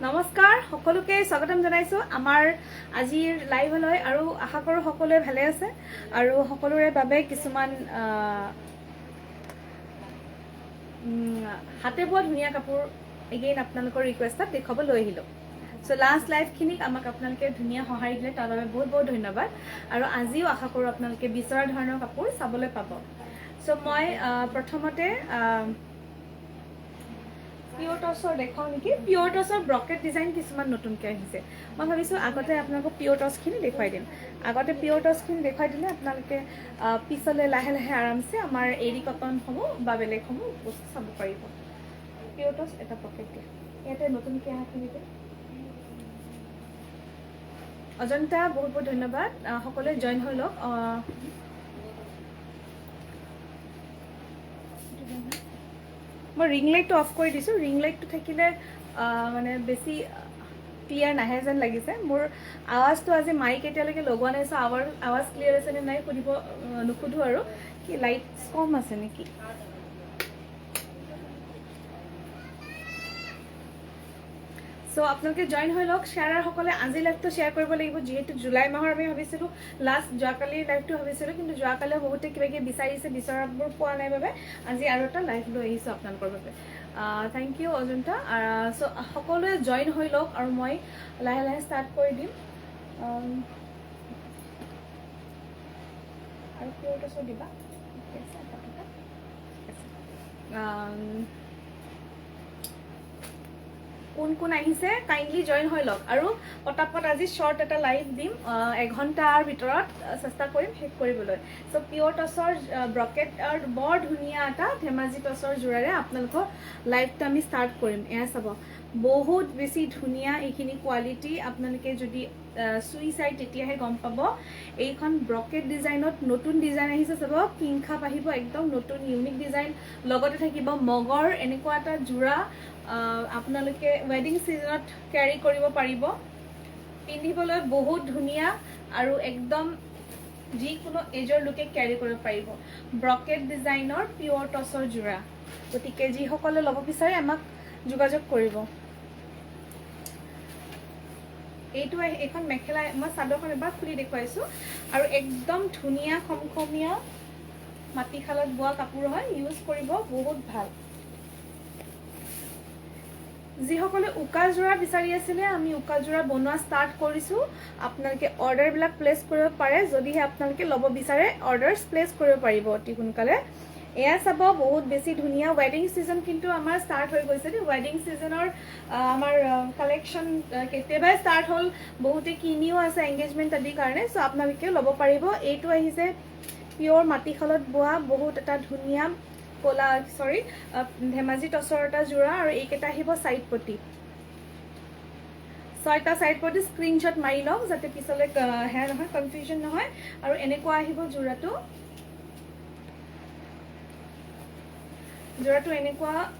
নমস্কাৰ সকলোকে স্বাগতম জনাইছো আমাৰ আজিৰ লাইভলৈ আৰু আশা কৰো সকলোৱে ভালে আছে আৰু সকলোৰে বাবে কিছুমান হাতে বোৱা ধুনীয়া কাপোৰ এগেইন আপোনালোকৰ ৰিকুৱেষ্টত দেখাব লৈ আহিলো সো লাষ্ট লাইভখিনিক আমাক আপোনালোকে ধুনীয়া সহায় দিলে তাৰ বাবে বহুত বহুত ধন্যবাদ আৰু আজিও আশা কৰো আপোনালোকে বিচৰা ধৰণৰ কাপোৰ চাবলৈ পাব সো মই প্ৰথমতে পিওৰ টছৰ দেখাও নেকি পিওৰ টছৰ ব্ৰকেট ডিজাইন কিছুমান নতুনকৈ আহিছে মই ভাবিছোঁ আগতে আপোনালোকক পিওৰ টছখিনি দেখুৱাই দিম আগতে পিওৰ টছখিনি দেখুৱাই দিলে আপোনালোকে পিছলৈ লাহে লাহে আৰামছে আমাৰ এৰি কটনসমূহ বা বেলেগসমূহ বস্তু চাব পাৰিব পিওৰ টছ এটা পকেট দিয়া ইয়াতে নতুনকৈ অহাখিনি অজন্তা বহুত বহুত ধন্যবাদ সকলোৱে জইন হৈ লওক মই ৰিং লাইটটো অফ কৰি দিছোঁ ৰিং লাইটটো থাকিলে মানে বেছি ক্লিয়াৰ নাহে যেন লাগিছে মোৰ আৱাজটো আজি মাইক এতিয়ালৈকে লগোৱা নাই চ' আৱাজ ক্লিয়াৰ আছে নে নাই সুধিব নুসুধোঁ আৰু কি লাইট কম আছে নেকি সো আপোনালোকে জইন হৈ লওক শ্বেয়াৰাৰসকলে আজি লাইভটো শ্বেয়াৰ কৰিব লাগিব যিহেতু জুলাই মাহৰ আমি ভাবিছিলোঁ লাষ্ট যোৱাকালিৰ লাইভটো ভাবিছিলোঁ কিন্তু যোৱাকালিও বহুতে কিবা কিবি বিচাৰিছে বিচৰাবোৰ পোৱা নাই বাবে আজি আৰু এটা লাইভ লৈ আহিছোঁ আপোনালোকৰ বাবে থেংক ইউ অজন্তা সো সকলোৱে জইন হৈ লওক আৰু মই লাহে লাহে ষ্টাৰ্ট কৰি দিম আৰু পিয়ৰ টছৰ দিবা কোন কোন আহিছে কাইণ্ডলি জইন হৈ লওক আৰু পটাপট আজি শ্বৰ্ট এটা লাইভ দিম এঘণ্টাৰ ভিতৰত চেষ্টা কৰিম শেষ কৰিবলৈ চ' পিয়ৰ টছৰ ব্ৰকেট আৰু বৰ ধুনীয়া এটা ধেমাজি টছৰ যোৰাৰে আপোনালোকৰ লাইভটো আমি ষ্টাৰ্ট কৰিম এয়া চাব বহুত বেছি ধুনীয়া এইখিনি কোৱালিটি আপোনালোকে যদি চুই চাই তেতিয়াহে গম পাব এইখন ব্ৰকেট ডিজাইনত নতুন ডিজাইন আহিছে চাব কিংখাপ আহিব একদম নতুন ইউনিক ডিজাইন লগতে থাকিব মগৰ এনেকুৱা এটা যোৰা আপোনালোকে ৱেডিং ছিজনত কেৰি কৰিব পাৰিব পিন্ধিবলৈ বহুত ধুনীয়া আৰু একদম যিকোনো এজৰ লোকে কেৰি কৰিব পাৰিব ব্ৰকেট ডিজাইনৰ পিয়ৰ টছৰ যোৰা গতিকে যিসকলে ল'ব বিচাৰে আমাক যোগাযোগ কৰিব এইখন মেখেলা মই চাদৰখন এবাৰ খুলি দেখুৱাইছোঁ আৰু একদম ধুনীয়া খমখমীয়া মাটিশালত বোৱা কাপোৰ হয় ইউজ কৰিব বহুত ভাল যিসকলে উকা যোৰা বিচাৰি আছিলে আমি উকা যোৰা বনোৱা ষ্টাৰ্ট কৰিছোঁ আপোনালোকে অৰ্ডাৰবিলাক প্লেচ কৰিব পাৰে যদিহে আপোনালোকে ল'ব বিচাৰে অৰ্ডাৰ্ছ প্লেচ কৰিব পাৰিব অতি সোনকালে এয়া চাব বহুত বেছি ধুনীয়া ৱেডিং ছিজন কিন্তু আমাৰ ষ্টাৰ্ট হৈ গৈছে দেই ৱেডিং ছিজনৰ আমাৰ কালেকশ্যন কেতিয়াবাই ষ্টাৰ্ট হ'ল বহুতে কিনিও আছে এংগেজমেণ্ট আদিৰ কাৰণে চ' আপোনালোকেও ল'ব পাৰিব এইটো আহিছে পিয়ৰ মাটিশালত বোৱা বহুত এটা ধুনীয়া কলা ধেমাজি টছৰ এটা যোৰা আৰু এইকেইটা আহিব চাইড পটি 6টা চাইড পটি স্ক্ৰীনশ্বট মাৰি লওক যাতে পিছলৈ হেয়া নহয় কনফিউজন নহয় আৰু এনেকুৱা আহিব যোৰাটো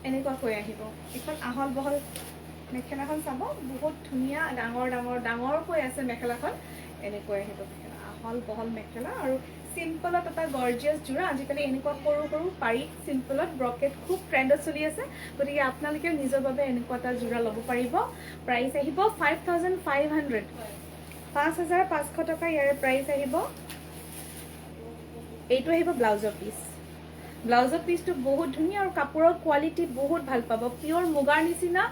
এনেকুৱাকৈ আহিব এখন আহল বহল মেখেলাখন চাব বহুত ধুনীয়া ডাঙৰকৈ আছে মেখেলাখন এনেকৈ আহিব মেখেলা আহল বহল মেখেলা আৰু চিম্পলত এটা গৰ্জিয়াছ যোৰা আজিকালি এনেকুৱা সৰু সৰু পাৰি চিম্পলত ব্ৰকেট খুব ট্ৰেণ্ডত চলি আছে গতিকে আপোনালোকেও নিজৰ বাবে এনেকুৱা এটা যোৰা ল'ব পাৰিব প্ৰাইচ আহিব 5500 5500 টকা ইয়াৰ প্ৰাইচ আহিব এইটো আহিব ব্লাউজৰ পিচটো বহুত ধুনীয়া আৰু কাপোৰৰ কোৱালিটি বহুত ভাল পাব পিয়ৰ মুগাৰ নিচিনা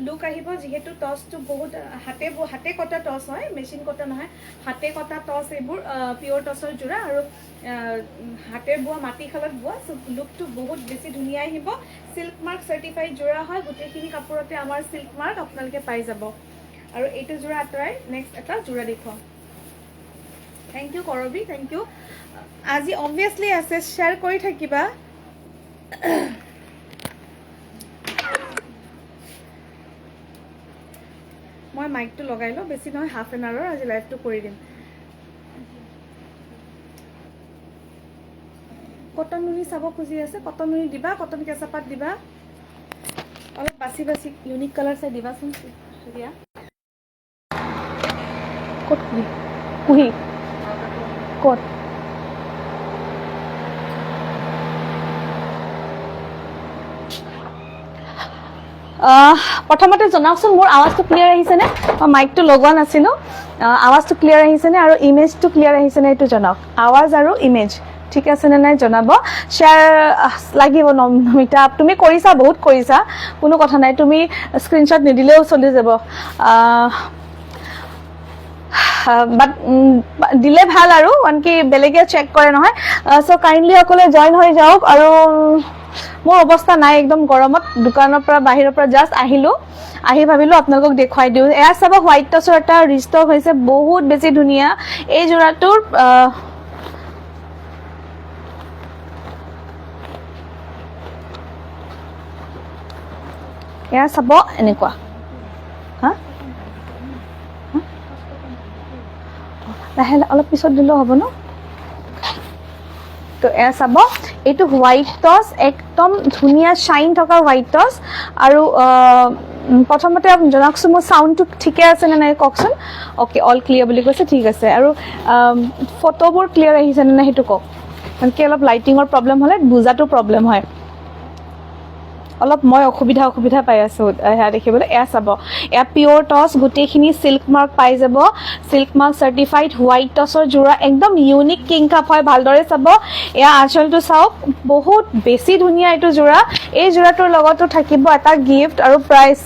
লুক আহিব যিহেতু টছটো বহুত হাতে কটা টছ হয় মেচিন কটা নহয় হাতে কটা টছ এইবোৰ পিয়ৰ টছৰ যোৰা আৰু হাতে বোৱা মাটিশালত বোৱা লুকটো বহুত বেছি ধুনীয়া আহিব চিল্ক মাৰ্ক চাৰ্টিফাইড যোৰা হয় গোটেইখিনি কাপোৰতে আমাৰ চিল্ক মাৰ্ক আপোনালোকে পাই যাব আৰু এইটো যোৰা আঁতৰাই নেক্সট এটা যোৰা দেখুৱাম থেংক ইউ কৰবী থেংক ইউ আজি অবভিয়াছলি আছে শ্বেয়াৰ কৰি থাকিবা মই মাইকটো লগাই লওঁ বেছি নহয় হাফ এন আৱাৰৰ আজি লাইভটো কৰি দিম কটন নুনি চাব খুজি আছে কটন নুনি দিবা কটন কেঁচাপাত দিবা অলপ বাছি ইউনিক কালাৰ চাই দিবাচোন দিয়া ক'ত কুহি ক'ত প্ৰথমতে জনাওকচোন মোৰ আৱাজটো ক্লিয়াৰ আহিছেনে? মই মাইকটো লগোৱা নাছিলোঁ। আৱাজটো ক্লিয়াৰ আহিছেনে আৰু ইমেজটো ক্লিয়াৰ আহিছেনে এইটো জনাওক। আৱাজ আৰু ইমেজ ঠিক আছেনে নাই জনাব। শ্বেয়াৰ লাগিব নমিতা, তুমি কৰিছা, বহুত কৰিছা, কোনো কথা নাই, তুমি স্ক্ৰীনশ্বট নিদিলেও চলি যাব। বাট দিলে ভাল আৰু আনকি বেলেগে চেক কৰে নহয়। চ' কাইণ্ডলি সকলোৱে জইন হৈ যাওক। আৰু মোৰ অৱস্থা নাই, একদম গৰমত দোকানৰ পৰা বাহিৰৰ পৰা জাষ্ট আহিলোঁ, আহি ভাবিলোঁ আপোনালোকক দেখুৱাই দিওঁ। এয়া চাব হোৱাইট টচৰ এটা ৰিষ্টক হৈছে, বহুত বেছি ধুনীয়া এই যোৰাটোৰ। এয়া চাব এনেকুৱা, হা লাহে লাহে অলপ পিছত দিলেও হ'ব ন। তো এয়া চাব, এইটো হোৱাইট টচ, একদম ধুনীয়া শ্বাইন থকা হোৱাইট টচ। আৰু প্ৰথমতে জনাওকচোন মোৰ চাউণ্ডটো ঠিকে আছে নে নাই কওকচোন। অ'কে, অল ক্লিয়াৰ বুলি কৈছে, ঠিক আছে। আৰু ফটোবোৰ ক্লিয়াৰ আহিছে নে নাই সেইটো কওক, মানে কি অলপ লাইটিঙৰ প্ৰব্লেম হ'লে বুজাটো প্ৰব্লেম হয়, অলপ মই অসুবিধা পাই আছোঁ সেয়া দেখিবলৈ। এয়া চাব, এয়া পিয়'ৰ টচ, গোটেইখিনি চিল্ক মাৰ্ক পাই যাব, চিল্ক মাৰ্ক চাৰ্টিফাইড হোৱাইট টচৰ যোৰা, একদম ইউনিক কিং কাপ হয়। ভালদৰে চাব, এয়া আঁচলটো চাওক, বহুত বেছি ধুনীয়া এইটো যোৰা। এই যোৰাটোৰ লগতো থাকিব এটা গিফ্ট আৰু প্ৰাইচ।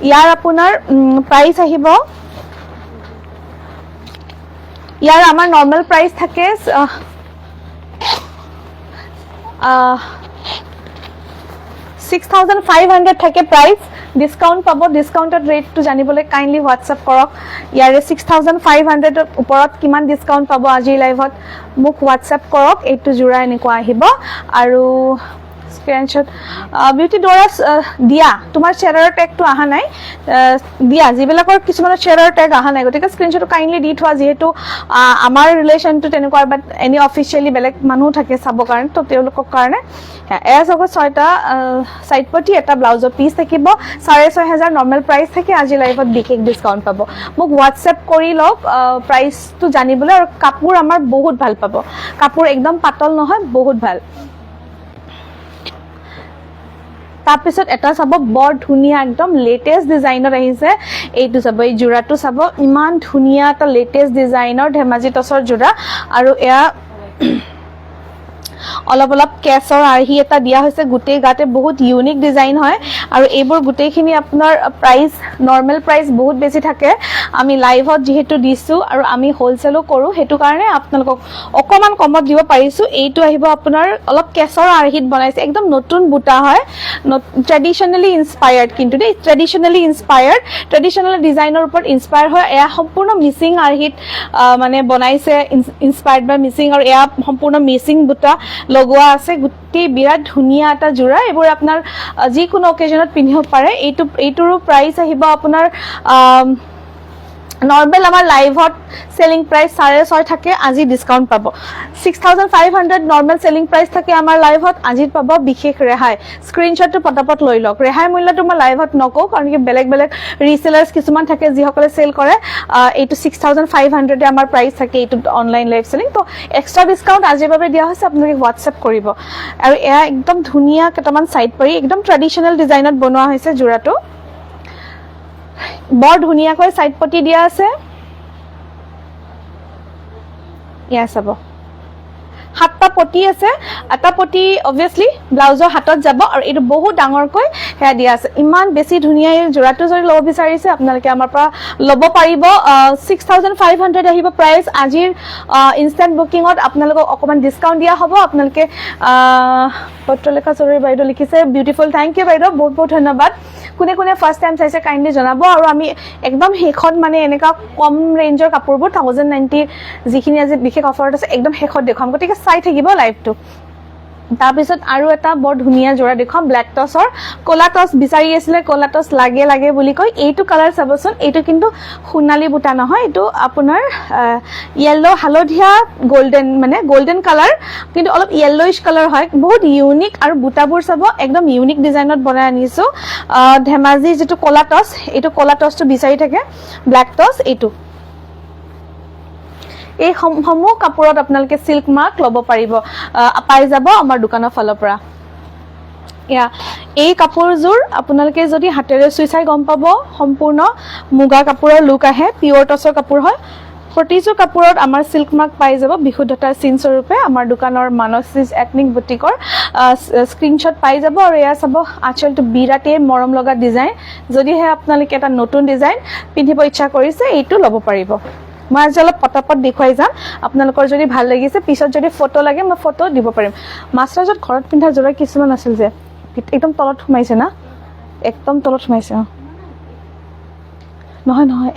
ইয়াৰ আপোনাৰ প্ৰাইচ আহিব, ইয়াৰ আমাৰ নৰ্মেল প্ৰাইচ থাকে 6,500 থাকে প্ৰাইচ, ডিছকাউণ্ট পাব। ডিছকাউণ্টত ৰেটটো জানিবলৈ কাইণ্ডলি হোৱাটছএপ কৰক। ইয়াৰে 6,500ৰ ওপৰত কিমান ডিছকাউণ্ট পাব আজিৰ লাইভত মোক হোৱাটছএপ কৰক। এইটো যোৰা এনেকুৱা আহিব। আৰু স্ক্ৰীনশ্বট বিউটি ড'ৰাছ দিয়া, তোমাৰ শ্বেয়াৰৰ টেগটো অহা নাই, দিয়া যিবিলাকৰ কিছুমানৰ শ্বেয়াৰৰ টেগ অহা নাই, গতিকে স্ক্ৰীনশ্বটটো কাইণ্ডলি দি থোৱা। যিহেতু আমাৰ ৰিলেশ্যনটো তেনেকুৱা, বাট এনে অফিচিয়েলি বেলেগ মানুহ থাকে চাবৰ কাৰণে, তো তেওঁলোকৰ কাৰণে। এয়া চাব, 6টা চাইড পটি, এটা ব্লাউজৰ পিচ থাকিব, 6,500 নৰ্মেল প্ৰাইচ থাকে। আজি লাইভত বিশেষ ডিছকাউণ্ট পাব। মোক হোৱাটছএপ কৰি লওক প্ৰাইচটো জানিবলৈ। আৰু কাপোৰ আমাৰ বহুত ভাল পাব, কাপোৰ একদম পাতল নহয়, বহুত ভাল। তাৰপিছত এটা চাব, বৰ ধুনীয়া একদম লেটেষ্ট ডিজাইনত আহিছে। এইটো চাব, এই যোৰাটো চাব, ইমান ধুনীয়া এটা লেটেষ্ট ডিজাইনৰ ধেমাজি টচৰ যোৰা। আৰু এয়া অলপ অলপ কেছৰ আৰ্হি এটা দিয়া হৈছে গোটেই গাতে, বহুত ইউনিক ডিজাইন হয়। আৰু এইবোৰ গোটেইখিনি আপোনাৰ প্ৰাইচ, নৰ্মেল প্ৰাইচ বহুত বেছি থাকে। আমি লাইভত যিহেতু দিছোঁ আৰু আমি হ'লচেলো কৰোঁ, সেইটো কাৰণে আপোনালোকক অকণমান কমত দিব পাৰিছোঁ। এইটো আহিব আপোনাৰ অলপ কেছৰ আৰ্হিত বনাইছে, একদম নতুন বুটা হয়, ট্ৰেডিশ্যনেলি ইনস্পায়াৰ্ড, কিন্তু দেই ট্ৰেডিশ্যনেলি ইনস্পায়াৰ্ড, ট্ৰেডিশ্যনেল ডিজাইনৰ ওপৰত ইনস্পায়াৰ হয়। এয়া সম্পূৰ্ণ মিচিং আৰ্হিত মানে বনাইছে, ইনস্পায়াৰ্ড বাই মিচিং। আৰু এয়া সম্পূৰ্ণ মিচিং বুটা লগোৱা আছে, গোটেই বিৰাট ধুনীয়া এটা যোৰা। এইবোৰ আপোনাৰ যিকোনো অকেজনত পিন্ধিব পাৰে। এইটোৰো প্ৰাইচ আহিব আপোনাৰ নৰ্মেল আমাৰ লাইভত চেলিং প্ৰাইচ 6,500 থাকে, আজি ডিছকাউণ্ট পাব। 6,500 নৰ্মেল চেলিং প্ৰাইচ থাকে আমাৰ লাইভত, আজি পাব বিশেষ ৰেহাই। স্ক্ৰীনশ্বটটো পটাপট লৈ লওক। ৰেহাই মূল্যটো মই লাইভত নকওঁ, কাৰণ কি বেলেগ বেলেগ ৰিচেলাৰ্ছ কিছুমান থাকে যিসকলে চেল কৰে। এইটো 6,500 আমাৰ প্ৰাইচ থাকে, এইটো অনলাইন লাইভ চেলিং। তো এক্সট্ৰা ডিছকাউণ্ট আজিৰ বাবে দিয়া হৈছে, আপোনালোকে হোৱাটছএপ কৰিব। আৰু এয়া একদম ধুনীয়া কেইটামান চাইড পাৰি, একদম ট্ৰেডিশ্যনেল ডিজাইনত বনোৱা হৈছে যোৰাটো, বৰ ধুনীয়াকৈ চাইড পটি দিয়া আছে। এয়া চাব, 7টা পটি আছে, এটা পটি অবভিয়াছলি ব্লাউজৰ হাতত যাব। আৰু এইটো বহুত ডাঙৰকৈ সেয়া দিয়া আছে, ইমান বেছি ধুনীয়া। এই যোৰাটো যদি ল'ব বিচাৰিছে আপোনালোকে আমাৰ পৰা ল'ব পাৰিব। 6,500 আহিব প্ৰাইচ। আজিৰ ইনষ্টেণ্ট বুকিঙত আপোনালোকক অকণমান ডিছকাউণ্ট দিয়া হ'ব। আপোনালোকে পত্ৰলেখা চৌধুৰী বাইদেউ লিখিছে, বিউটিফুল, থেংক ইউ বাইদেউ, বহুত বহুত ধন্যবাদ। কোনে কোনে ফাৰ্ষ্ট টাইম চাইছে কাইণ্ডলি জনাব। আৰু আমি একদম শেষত মানে এনেকুৱা কম ৰেঞ্জৰ কাপোৰবোৰ 1,090 যিখিনি আজি বিশেষ অফাৰত আছে, একদম শেষত দেখুৱাম, গতিকে চাই থাকিব লাইভটো। তাৰপিছত আৰু এটা বৰ ধুনীয়া যোৰা দেখুৱাম, ব্লেক টচৰ। ক'লা টচ বিচাৰি আছিলে, ক'লা টচ লাগে লাগে বুলি কয়। এইটো কালাৰ চাবচোন, এইটো কিন্তু সোণালী বুটা নহয়, এইটো আপোনাৰ য়েল্ল', হালধীয়া গল্ডেন, মানে গল্ডেন কালাৰ, কিন্তু অলপ য়েল্লইছ কালাৰ হয়, বহুত ইউনিক। আৰু বুটাবোৰ চাব, একদম ইউনিক ডিজাইনত বনাই আনিছোঁ। ধেমাজি যিটো ক'লা টচ, এইটো ক'লা টচটো বিচাৰি থাকে, ব্লেক টচ এইটো। এই সমূহ কাপোৰত আপোনালোকে চিল্ক মাৰ্ক ল'ব পাৰিব, পাই যাব আমাৰ দোকানৰ ফালৰ পৰা। ইয়া এই কাপোৰযোৰ আপোনালোকে যদি হাতেৰে চুই চাই গম পাব সম্পূৰ্ণ মুগা কাপোৰৰ লুক আহে পিয়ৰ টছৰ কাপোৰ হয় প্ৰতিযোৰ কাপোৰত আমাৰ সিল্ক মাৰ্ক পাই যাব বিশুদ্ধতাৰ চিন স্বৰূপে আমাৰ দোকানৰ মানসিস এথনিক বুটিকৰ স্ক্ৰিনশ্বট পাই যাব আৰু এয়া চাব আঁচলটো বিৰাটেই মৰম লগা ডিজাইন যদিহে আপোনালোকে এটা নতুন ডিজাইন পিন্ধিব ইচ্ছা কৰিছে এইটো ল'ব পাৰিব মই আজি অলপ পটাপট দেখুৱাই যাম আপোনালোকৰ যদি ভাল লাগিছে পিছত যদি ফটো লাগে মই ফটো দিব পাৰিম মাছৰাজত ঘৰত পিন্ধা জোৰা কিছুমান আছিল যে একদম তলত সোমাইছে না একদম তলত সোমাইছে নহয় নহয়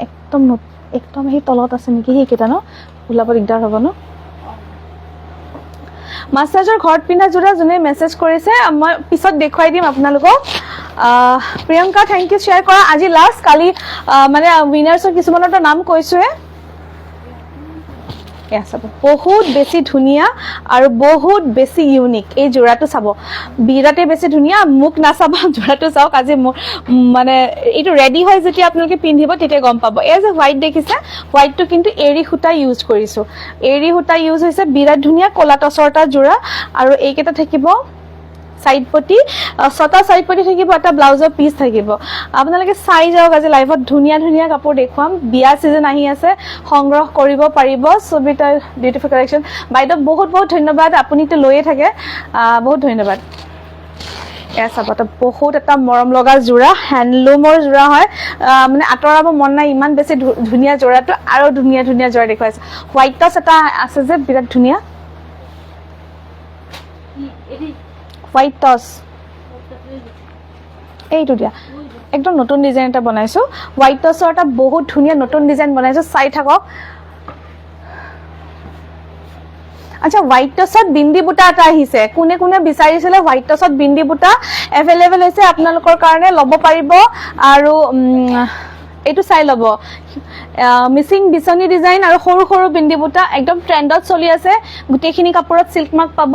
একদম সেই তলত আছে নেকি সেইকেইটা ন ওলাব দিগদাৰ হ'ব ন মাছৰাজৰ ঘৰত পিন্ধা জোৰা যোনে মেছেজ কৰিছে মই পিছত দেখুৱাই দিম আপোনালোকক প্ৰিয়ংকা থেংক ইউ শ্বেয়াৰ কৰা আজি লাষ্ট কালি মানে উইনাৰ্ছৰ কিছুমানৰ নাম কৈছোৱে এয়া চাব বহুত বেছি ধুনীয়া আৰু বহুত বেছি ইউনিক এই জোৰাটো চাব বিৰাটে বেছি ধুনীয়া মোক নাচাব জোৰাটো চাওক আজি মানে এইটো ৰেডি হয় যেতিয়া আপোনালোকে পিন্ধিব তেতিয়া গম পাব এই যে হোৱাইট দেখিছে হোৱাইটটো কিন্তু এৰী সূতা ইউজ কৰিছো এৰী সূতা ইউজ হৈছে বিৰাট ধুনীয়া কলা টছৰটা জোৰা আৰু এইকেইটা থাকিব সাইড পটি ছটা সাইড পটি থাকিব এটা ব্লাউজৰ পিস থাকিব আপোনালোকে চাই যাওক আজি লাইভত ধুনীয়া ধুনীয়া কাপোৰ দেখুৱাম বিয়া সিজন আহি আছে সংগ্ৰহ কৰিব পাৰিব সবিতা বিউটিফুল কালেকশন বাইদেউ বহুত বহুত ধন্যবাদ আপুনিটো লৈয়ে থাকে বহুত ধন্যবাদ এয়া চাবটা বহুত এটা মৰম লগা জোৰা হ্যান্ডলুমৰ জোৰা হয় মানে আতৰাব মন নাই ইমান বেছি ধুনীয়া জোৰাটো আৰু ধুনীয়া ধুনীয়া জোৰা দেখুৱাইছে হোৱাইট টছ এটা আছে যে বিৰাট ধুনীয়া হোৱাইট টছ এইটো দিয়া একদম নতুন ডিজাইন এটা বনাইছো হোৱাইট টছৰ এটা বহুত ধুনীয়া নতুন ডিজাইন বনাইছো চাই থাকক আচ্ছা হোৱাইট টছত বিন্দি বুটা এটা আহিছে কোনে কোনে বিচাৰিছিলে হোৱাইট টছত বিন্দি বুটা এভেইলেবল হৈছে আপোনালোকৰ কাৰণে ল'ব পাৰিব আৰু এইটো চাই ল'ব মিসিং বিছনি ডিজাইন আৰু সৰু সৰু বিন্দি বুটা একদম ট্ৰেন্ডত চলি আছে গুটেখিনি কাপোৰত সিল্ক মাৰ্ক পাব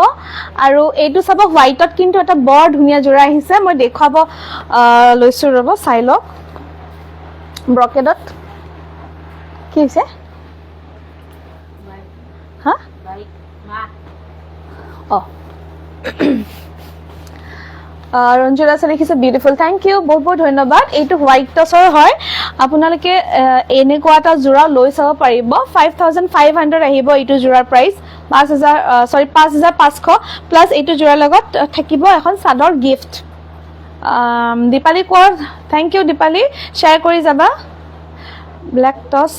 আৰু এইটো চাব হোৱাইটত কিন্তু এটা বৰ ধুনীয়া জোৰা আহিছে মই দেখাব লৈছো ৰব চাই লওক ব্ৰকেডত কি হৈছে হা ৰঞ্জুৰা আছে লিখিছে বিউটিফুল থ্যাংক ইউ বহুত বহুত ধন্যবাদ এইটো হোৱাইট টছৰ হয় আপোনালোকে এনেকুৱা এটা জোৰা লৈ চাব পাৰিব 5500 আহিব এইটো জোৰাৰ প্ৰাইস 5500 প্লাস এইটো জোৰাৰ লগত থাকিব এখন চাদৰ গিফট দীপালি কোৱাৰ থ্যাংক ইউ দীপালি শ্বেয়াৰ কৰি যাবা ব্ল্যাক টছ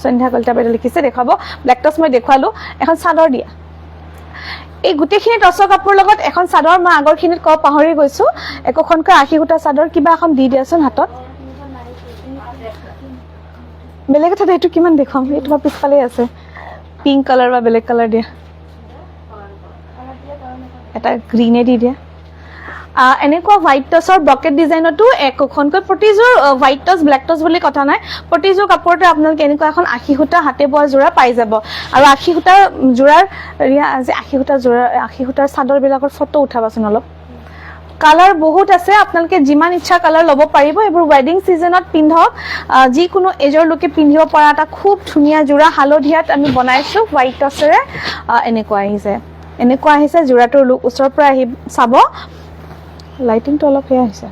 সন্ধ্যা কলতা বাইদেউ লিখিছে দেখাব ব্ল্যাক টছ মই দেখুৱালো এখন চাদৰ দিয়া এই গুটেখিনি টছৰ কাপোৰ লগত এখন চাদৰ মই আগৰখিনিত ক পাহৰি গৈছো একখনকৈ 80 সূতা চাদৰ কিবা এখন দি দিয়াচোন হাতত বেলেগ এটা এইটো কিমান দেখাম এই তোমাৰ পিছফালে আছে পিংক কালাৰ বা বেলেগ কালাৰ দিয়া এটা গ্ৰীনে দি দিয়া এনেকুৱা হোৱাইট টছৰ ব্ৰকেট ডিজাইনটো একখনকৈ প্ৰতিযোৰ হোৱাইট টছ ব্ল্যাক টছ বুলি কথা নাই প্ৰতিযোৰ কাপোৰতে আপোনালোকে এনেকুৱা এখন 80 সূতা হাতে বোৱা জোৰা পাই যাব আৰু 80 সূতা জোৰাৰ আজি 80 সূতা জোৰা 80 সূতাৰ চাদৰ বিলাকৰ ফটো উঠাবাচোন অলপ কালাৰ বহুত আছে আপোনালোকে যিমান ইচ্ছা কালাৰ ল'ব পাৰিব এবোৰ ওয়েডিং সিজনত পিন্ধক যিকোনো এজৰ লোকে পিন্ধিব পৰা এটা খুব ধুনীয়া জোৰা হালধিয়াত আমি বনাইছো হোৱাইট টছৰে এনেকুৱা আহিছে জোৰাটোৰ লুক ওচৰৰ পৰা আহি চাব লাইটিং তো অলপ হেয়া হৈছে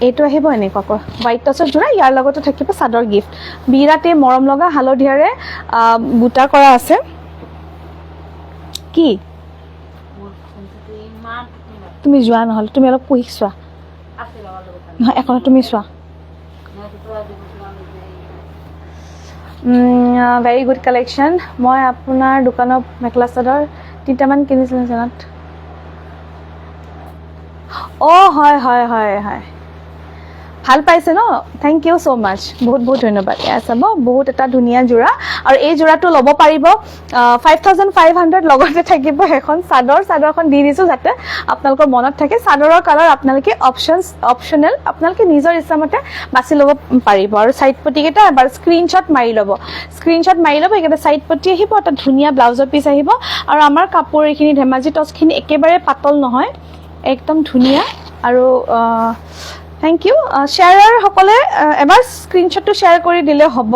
এইটো আহিব এনেকুৱা হোৱাইট টছৰ জোৰা ইয়াৰ লগতে থাকিব চাদৰ গিফট বিৰাটে মৰম লগা হালধিয়াৰে বুটা কৰা আছে কি তুমি যোৱা নহলে তুমি অলপ পুহি চোৱা নহয় এখন তুমি চোৱা ভেৰি গুড কালেকশ্যন মই আপোনাৰ দোকানৰ মেখেলা চাদৰ 3টামান কিনিছিলো জানাত হয় হয় হয় হয় ভাল পাইছে ন থ্যাংক ইউ সো মাচ বহুত বহুত ধন্যবাদ এয়া চাব বহুত এটা ধুনীয়া জোৰা আৰু এই জোৰাটো ল'ব পাৰিব 5500 লগতে থাকিব এখন চাদৰখন দি দিছো যাতে আপোনালোকৰ মনত থাকে চাদৰৰ কালাৰ আপোনালোকে অপচনেল আপোনালোকে নিজৰ ইচ্ছামতে বাছি ল'ব পাৰিব আৰু সাইড পটি কেইটা এবাৰ স্ক্ৰিনশ্বট মাৰি ল'ব এইকেইটা সাইড পটি আহিব এটা ধুনীয়া ব্লাউজৰ পিস আহিব আৰু আমাৰ কাপোৰ এইখিনি ধেমাজি টছখিনি একেবাৰে পাতল নহয় একদম ধুনীয়া আৰু থ্যাংক ইউ শ্বেয়াৰৰ সকলে এবাৰ স্ক্ৰিনশ্বটটো শ্বেয়াৰ কৰি দিলে হ'ব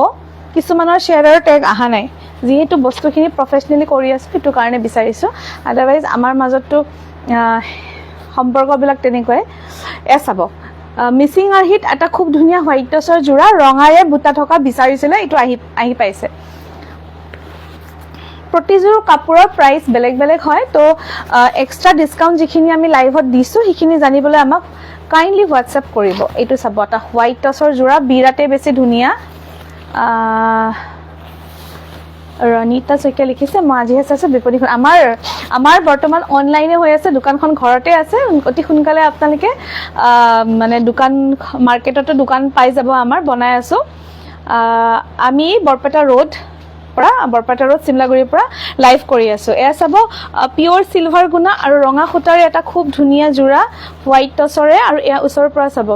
কিছুমানৰ শ্বেয়াৰৰ টেগ আহা নাই যিহেতু বস্তুখিনি প্ৰফেচনেলি কৰি আছোঁ সেইটো কাৰণে বিচাৰিছোঁ আদাৰৱাইজ আমাৰ মাজতো সম্পৰ্কবিলাক তেনেকুৱাই চাব মিচিং আৰ্হিত এটা খুব ধুনীয়া হোৱাইট টচৰ যোৰা ৰঙাৰে বুটা থকা বিচাৰিছিলে এইটো আহি পাইছে প্ৰতিযোৰ কাপোৰৰ প্ৰাইচ বেলেগ বেলেগ হয় তো এক্সট্ৰা ডিসকাউন্ট যিখিনি আমি লাইভত দিছো সেইখিনি জানিবলৈ আমাক কাইন্ডলি হোৱাটসঅ্যাপ কৰিব এইটো চাব এটা হোৱাইট টচৰ যোৰা বিৰাটে বেছি ধুনীয়া ৰণিতা শইকীয়া লিখিছে মই আজিহে চাইছো বিপণীখন আমাৰ বৰ্তমান অনলাইনে হৈ আছে দোকানখন ঘৰতে আছে অতি সোনকালে আপোনালোকে মানে দোকান মাৰ্কেটতে দোকান পাই যাব আমাৰ বনাই আছো আমি বৰপেটা ৰোড চিমলাগুৰিৰ পৰা লাইভ কৰি আছো এয়া চাব পিওৰ সিলভাৰ গুণা আৰু ৰঙা সূতাৰে এটা খুব ধুনীয়া যোৰা হোৱাইট টচৰে আৰু এয়া ওচৰৰ পৰা চাব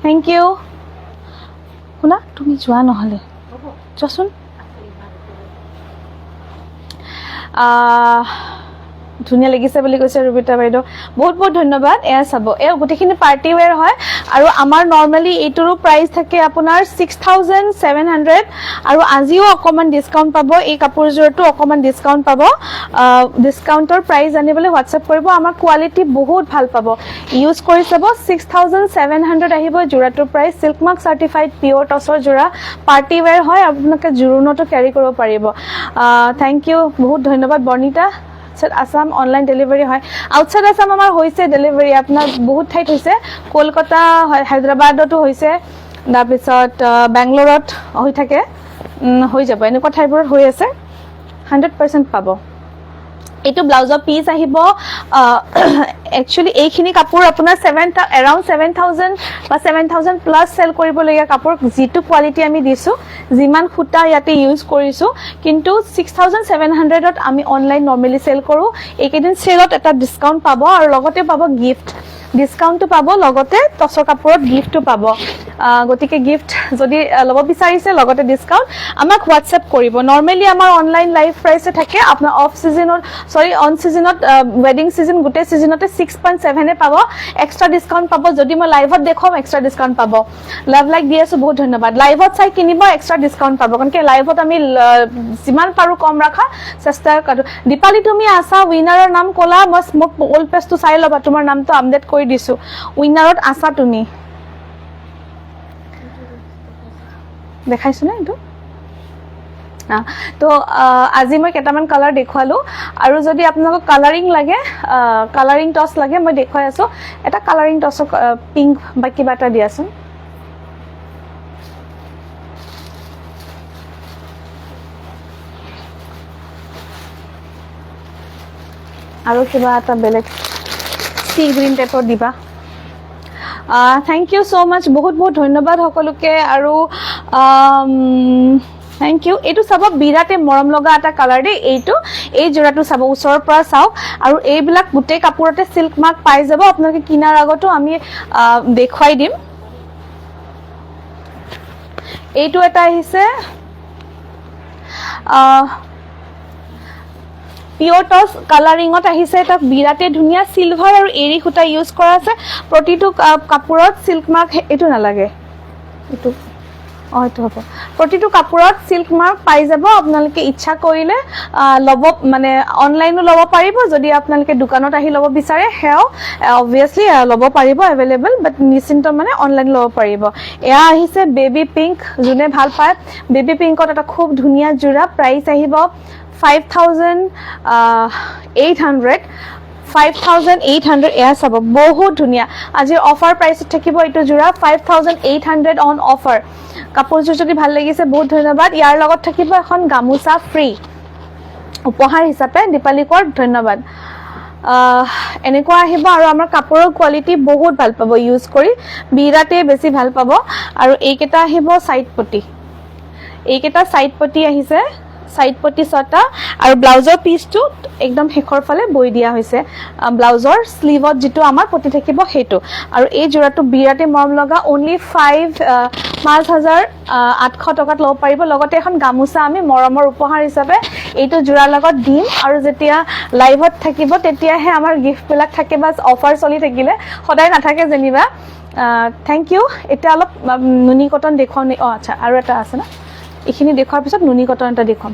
থ্যাংক ইউ শুনা তুমি যোৱা নহলে চোৱাচোন ধুনীয়া লাগিছে বুলি কৈছে ৰুবিতা বাইদেউ বহুত বহুত ধন্যবাদ এয়া চাব এ গুটিখিনি পাৰ্টি ওয়্যাৰ হয় আৰু আমাৰ নৰমালি এইটোৰো প্ৰাইস থাকে আপোনাৰ 6700 আৰু আজিও অকমান ডিসকাউন্ট পাব এই কাপোৰযোৰটো অকমান ডিসকাউন্ট পাব ডিসকাউন্টৰ প্ৰাইস জানিবলৈ হোৱাটসঅ্যাপ কৰিব আমাৰ কোৱালিটি বহুত ভাল পাব ইউজ কৰি চাব 6700 আহিব যোৰাটোৰ প্ৰাইস সিল্ক মাৰ্ক সাৰ্টিফাইড পিওৰ টচৰ যোৰা পাৰ্টি ওয়্যাৰ হয় আপোনালোকে জুৰুনটো ক্যাৰি কৰিব পাৰিব থ্যাংক ইউ বহুত ধন্যবাদ বৰ্ণিতা আসাম অনলাইন ডেলিভাৰি হয় আউটসাইড আসাম আমাৰ হৈছে ডেলিভাৰি আপোনাৰ বহুত ঠাইত হৈছে কলকাতা হায়দৰাবাদতো হৈছে তাৰপিছত বেংগলোৰত হৈ থাকে হৈ যাব এনেকুৱা ঠাইবোৰত হৈ আছে 100% পাব এইটো ব্লাউজৰ পিস আহিব একচুয়ালি এইখিনি কাপোৰ আপোনাৰ around 7000 বা 7000 প্লাস সেল কৰিব লগা কাপোৰ যেটো কোৱালিটি আমি দিছো যিমান খুটা ইয়াতে ইউজ কৰিছো কিন্তু 6700 ত আমি অনলাইন নৰমালি সেল কৰো এইকেদিন সেলত এটা ডিসকাউন্ট পাব আৰু লগতে পাব গিফট ডিসকাউন্টটো পাব লগতে টচৰ কাপোৰত গিফটটো পাব গতিকে গিফট যদি লব বিচাৰিছে লগতে ডিসকাউন্ট আমাক হোৱাটসঅ্যাপ কৰিব নৰমালি আমাৰ অনলাইন লাইভ প্ৰাইসে থাকে আপোনাৰ অফ সিজনত অন সিজনত ওয়েডিং সিজন গুটে সিজনতে 6.7 এ পাব এক্সট্ৰা ডিসকাউন্ট পাব যদি মই লাইভত দেখম এক্সট্ৰা ডিসকাউন্ট পাব লাভ লাইক দি আছো বহুত ধন্যবাদ লাইভত চাই কিনিব এক্সট্ৰা ডিসকাউন্ট পাব কাৰণ কি লাইভত আমি যিমান পাৰো কম ৰাখা চেষ্টা কৰো দীপালি তুমি আছা উইনাৰৰ নাম কোলা মোক ওল্ড পেজটো চাই লবা তোমাৰ নামটো আপডেট কৰি দিছো উইনাৰত আছা তুমি দেখাইছো না এটো তো আজি মই কেটামান কালাৰ দেখুৱালো আৰু যদি আপোনাক কালাৰিং লাগে কালাৰিং টচ লাগে মই দেখুৱাই আছো এটা কালাৰিং টচ পিংক বা কিবা এটা দিয়াছোন আৰু কিবা এটা বেলেগ সি গ্ৰীন টাইপৰ দিবা থ্যাংক ইউ সো মাচ বহুত বহুত ধন্যবাদ সকলোকে আৰু থ্যাংক ইউ এটো সব বিৰাটে মৰম লগা এটা কালাৰ দে এইটো এই জোৰাটো সব ওচৰৰ পৰা চাওক আৰু এইবিলাক গুটে কাপোৰতে সিল্ক মাৰ্ক পাই যাব আপোনালোকে কিনাৰ আগতো আমি দেখুৱাই দিম এইটো এটা আহিছে পিওৰ টস কালাৰিংত আহিছে এটা বিৰাটে ধুনিয়া সিলভাৰ আৰু এৰি খুটা ইউজ কৰা আছে প্ৰতিটো কাপোৰত সিল্ক মাৰ্ক এটো না লাগে এটো হয়তো হ'ব প্ৰতিটো কাপোৰত সিল্ক মাৰ্ক পাই যাব আপোনালোকে ইচ্ছা কৰিলে লব মানে অনলাইনো লব পাৰিব যদি আপোনালোকে দোকানত আহি লব বিচাৰে হেও obviously লব পাৰিব अवेलेबल বাট নিশ্চিন্ত মানে অনলাইন লব পাৰিব এয়া আহিছে বেবি পিংক জুনে ভাল পায় বেবি পিংকত এটা খুব ধুনিয়া জোৰা প্ৰাইস আহিব 5800 এয়া সব বহুত ধুনিয়া আজি অফাৰ প্ৰাইসত থাকিব এটো জোৰা 5800 অন অফাৰ কাপোৰযোৰ যদি ভাল লাগিছে বহুত ধন্যবাদ ইয়াৰ লগত থাকিব এখন গামুচা ফ্ৰী উপহাৰ হিচাপে দীপালিকৰ ধন্যবাদ এনেকুৱা আহিব আৰু আমাৰ কাপোৰৰ কোৱালিটি বহুত ভাল পাব ইউজ কৰি বিৰাটে বেছি ভাল পাব আৰু এইকেটা আহিব সাইড পটি এইকেটা সাইড পটি আহিছে সাইড পটি ছটা আৰু ব্লাউজৰ পিসটো একদম হেখৰ ফালে বই দিয়া হৈছে ব্লাউজৰ স্লিভত যেটো আমাৰ পটি থাকিব হেটো আৰু এই জোৰাটো বিৰাটে মৰম লগা only 5800 টকাত লব পাৰিব লগতে এখন গামুচা আমি মৰমৰ উপহাৰ হিচাপে এইটো জোৰা লগত দিম আৰু যেতিয়া লাইভত থাকিব তেতিয়াহে আমাৰ গিফট বিলাক থাকে বাস অফাৰ চলি থাকিলে সদায় নাথাকে জেনিবা থ্যাংক ইউ এটা অলপ নুনি কটন দেখুৱাও নি আচ্ছা আৰু এটা আছে না এইখিনি দেখুৱাৰ পিছত নুনি কটন এটা দেখুৱাম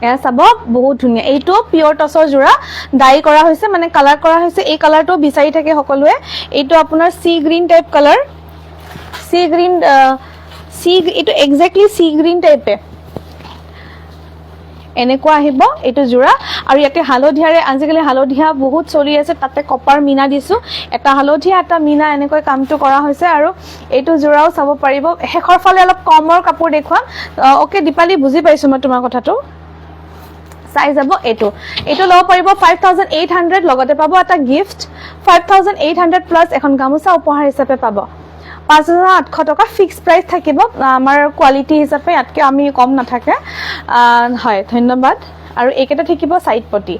এয়া চাব বহুত ধুনীয়া এইটো পিওৰ টছৰ জোৰা ডাই কৰা হৈছে মানে কালাৰ কৰা হৈছে এই কালাৰটো বিচাৰি থাকে সকলোৱে এইটো আপোনাৰ সি গ্ৰীন টাইপ কালাৰ সি গ্ৰীন এইটো এক্স্যাক্টলি সি গ্ৰীন টাইপে এনেকুৱা আহিব এইটো জোৰা আৰু ইয়াতে হালধিয়াৰে আজিকালি হালধিয়া বহুত চলি আছে তাতে কপাৰ মিনা দিছো এটা হালধিয়া এটা মিনা এনেকৈ কামটো কৰা হৈছে আৰু এইটো জোৰাও চাব পাৰিব হেখৰ ফালে অলপ কমৰ কাপোৰ দেখুৱাম ওকে দীপালি বুজি পাইছো মই তোমাৰ কথাটো চাই যাব এইটো লব পাৰিব 5800 লগতে পাব এটা গিফট 5800 প্লাস এখন গামোচা উপহাৰ হিচাপে পাব 5800 টকা ফিক্স প্ৰাইস থাকিব আমাৰ কোৱালিটি হিচাপে ইয়াতকে আমি কম নাথাকে হয় ধন্যবাদ আৰু একেটা থাকিব সাইড পটি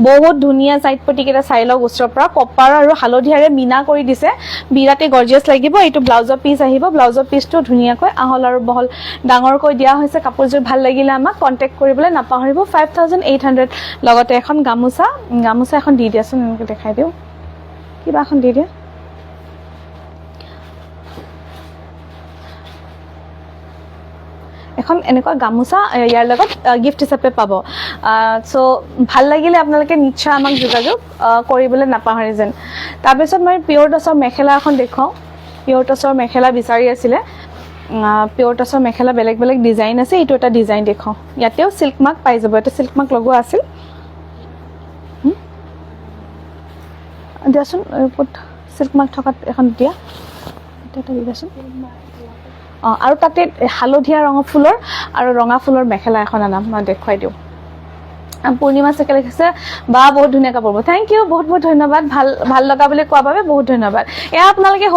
বহুত ধুনিয়া সাইড পটি কেটা চাই লওক উষ্টৰ পৰা কপাৰ আৰু হালধিয়াৰে মিনা কৰি দিছে বিৰাতে গৰ্জিয়াস লাগিব এইটো ব্লাউজৰ পিস আহিব ব্লাউজৰ পিসটো ধুনিয়াকৈ আহল আৰু বহল ডাঙৰকৈ দিয়া হৈছে কাপোৰযোৰ ভাল লাগিলে আমাক কন্টাক্ট কৰিবলৈ নাপাহৰিব 5800 লগতে এখন গামোচা এখন দি দিয়াচোন এনেকৈ দেখাই দিও কিবা এখন দি দিয়া এখন এনেকুৱা গামোচা ইয়াৰ লগত গিফট হিচাপে পাব সো ভাল লাগিলে আপোনালোকে নিশ্চয় আমাক যোগাযোগ কৰিবলৈ নাপাহৰে যেন তাৰ পিছত মই পিওৰ টছৰ মেখেলা এখন দেখাও পিওৰ টছৰ মেখেলা বিচাৰি আছিলে পিওৰ টছৰ মেখেলা বেলেগ বেলেগ ডিজাইন আছে এইটো এটা ডিজাইন দেখাও ইয়াতেও সিল্ক মাৰ্ক পাই যাব এটা সিল্ক মাৰ্ক লগোৱা আছিল দিয়াচোন সিল্ক মাৰ্ক থকা এখন দিয়া এটা দিয়াচোন আৰু তাতে হালধিয়া ৰঙৰ ফুলৰ আৰু ৰঙা ফুলৰ মেখেলা এখন আনাম মই দেখুৱাই দিও পূৰ্ণিমা চেকে লিখিছে বা বহুত ধুনীয়া কাপোৰ থ্যাংক ইউ বহুত বহুত ধন্যবাদ ভাল লগা বুলি কোৱা বাবে বহুত ধন্যবাদ এয়া আপোনালোকে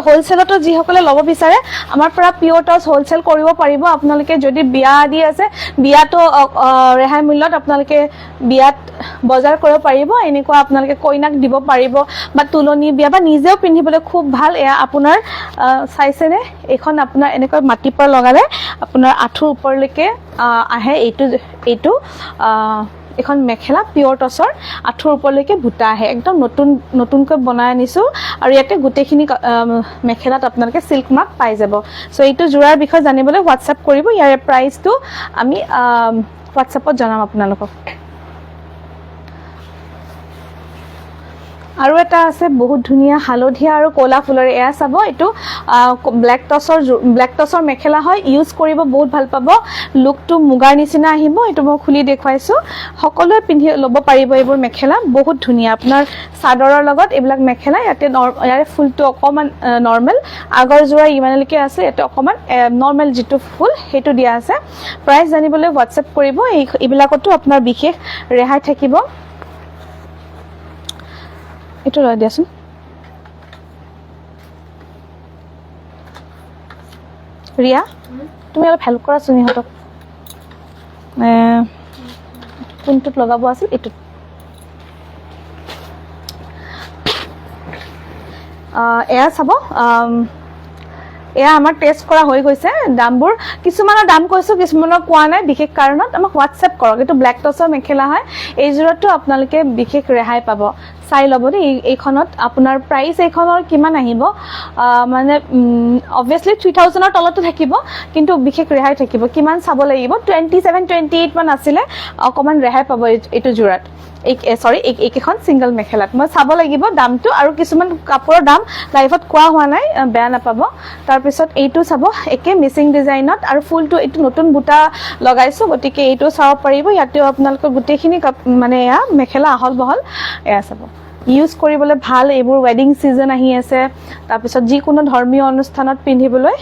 হোলসেলতো যি সকলে লব বিচাৰে আমাৰ পৰা পিওৰ টছ হোলসেল কৰিব পাৰিব আপোনালোকে যদি বিয়া আদি আছে বিয়াটো ৰেহাই মূল্যত আপোনালোকে বিয়াত বজাৰ কৰিব পাৰিব এনেকুৱা আপোনালোকে কইনাক দিব পাৰিব বা তুলনি বিয়া বা নিজেও পিন্ধিবলৈ খুব ভাল এয়া আপোনাৰ চাইছেনে এখন আপোনাৰ এনেকৈ মাটি পৰা লগালে আপোনাৰ আঁঠুৰ ওপৰলৈকে আহে এইটো এখন মেখেলা পিওৰ টছৰ আঁঠুৰ ওপৰলৈকে বুটা আহে একদম নতুনকৈ বনাই আনিছো আৰু ইয়াতে গোটেইখিনি মেখেলাত আপোনালোকে সিল্ক মাৰ্ক পাই যাব সো এইটো জোৰাৰ বিষয়ে জানিবলৈ হোৱাটসঅ্যাপ কৰিব ইয়াৰ প্ৰাইসটো আমি হোৱাটসঅ্যাপত জনাম আপোনালোকক আৰু এটা আছে বহুত ধুনিয়া হালধিয়া আৰু কোলা ফুলৰ এয়া চাব এটো ব্ল্যাক টছৰ মেখেলা হয় ইউজ কৰিব বহুত ভাল পাব লুকটো মুগাৰ নিচিনা আহিব এটো মই খুলি দেখুৱাইছো সকলোৱে পিন্ধি লব পাৰিব এইবোৰ মেখেলা বহুত ধুনিয়া আপোনাৰ সাদৰৰ লগত এইবিলাক মেখেলা ইয়াতে ইয়াৰে ফুলটো অকমান নৰমাল আগৰ জোৰা ইমানলৈকে আছে এটো অকমান নৰমাল যেটো ফুল হেতু দিয়া আছে প্ৰাইস জানিবলৈ হোৱাটসঅ্যাপ কৰিব এইবিলাকতো আপোনাৰ বিশেষ ৰেহাই থাকিব এটো লৈ দিয়াচোন ৰিয়া তুমি অলপ হেল্প কৰা সুনিহতক কোনটোত লগাব আছিল এটো এয়া চাব এয়া আমাৰ টেস্ট কৰা হৈ গৈছে দামবোৰ কিছুমানৰ দাম কৈছো কিছুমানৰ কোৱা নাই বিশেষ কাৰণত আমাক হোৱাটসঅ্যাপ কৰক এটো ব্ল্যাক টছৰ মেখেলা হয় এই জোৰাটো আপোনালোকে বিশেষ ৰেহাই পাব চাই লব দেই এইখনত আপোনাৰ প্ৰাইস এইখনৰ কিমান আহিব মানে obviously 3000 ৰ তলতে থাকিব কিন্তু বিশেষ ৰেহাই থাকিব কিমান চাব লাগিব 27 28 মান আছিল অকমান ৰেহাই পাব এইটো জোৰাত সৰি এইখন সিঙ্গল মেখেলাত মই চাব লাগিব দামটো আৰু কিছুমান কাপোৰৰ দাম লাইভত কোৱা হোৱা নাই বেয়া নাপাব তাৰ পিছত এইটো চাব একে মিসিং ডিজাইনত আৰু ফুলটো এইটো নতুন বুটা লগাইছো গতিকে এইটো চাব পাৰিব ইয়াতেও আপোনালোকৰ গুটেখিনি মানে এয়া মেখেলা আহল বহল এয়া চাব ইউজ কৰিবলৈ ভাল এইবোৰ ওয়েডিং সিজন আহি আছে তাৰ পিছত যি কোনো ধৰ্মীয় অনুষ্ঠানত পিন্ধিবলৈ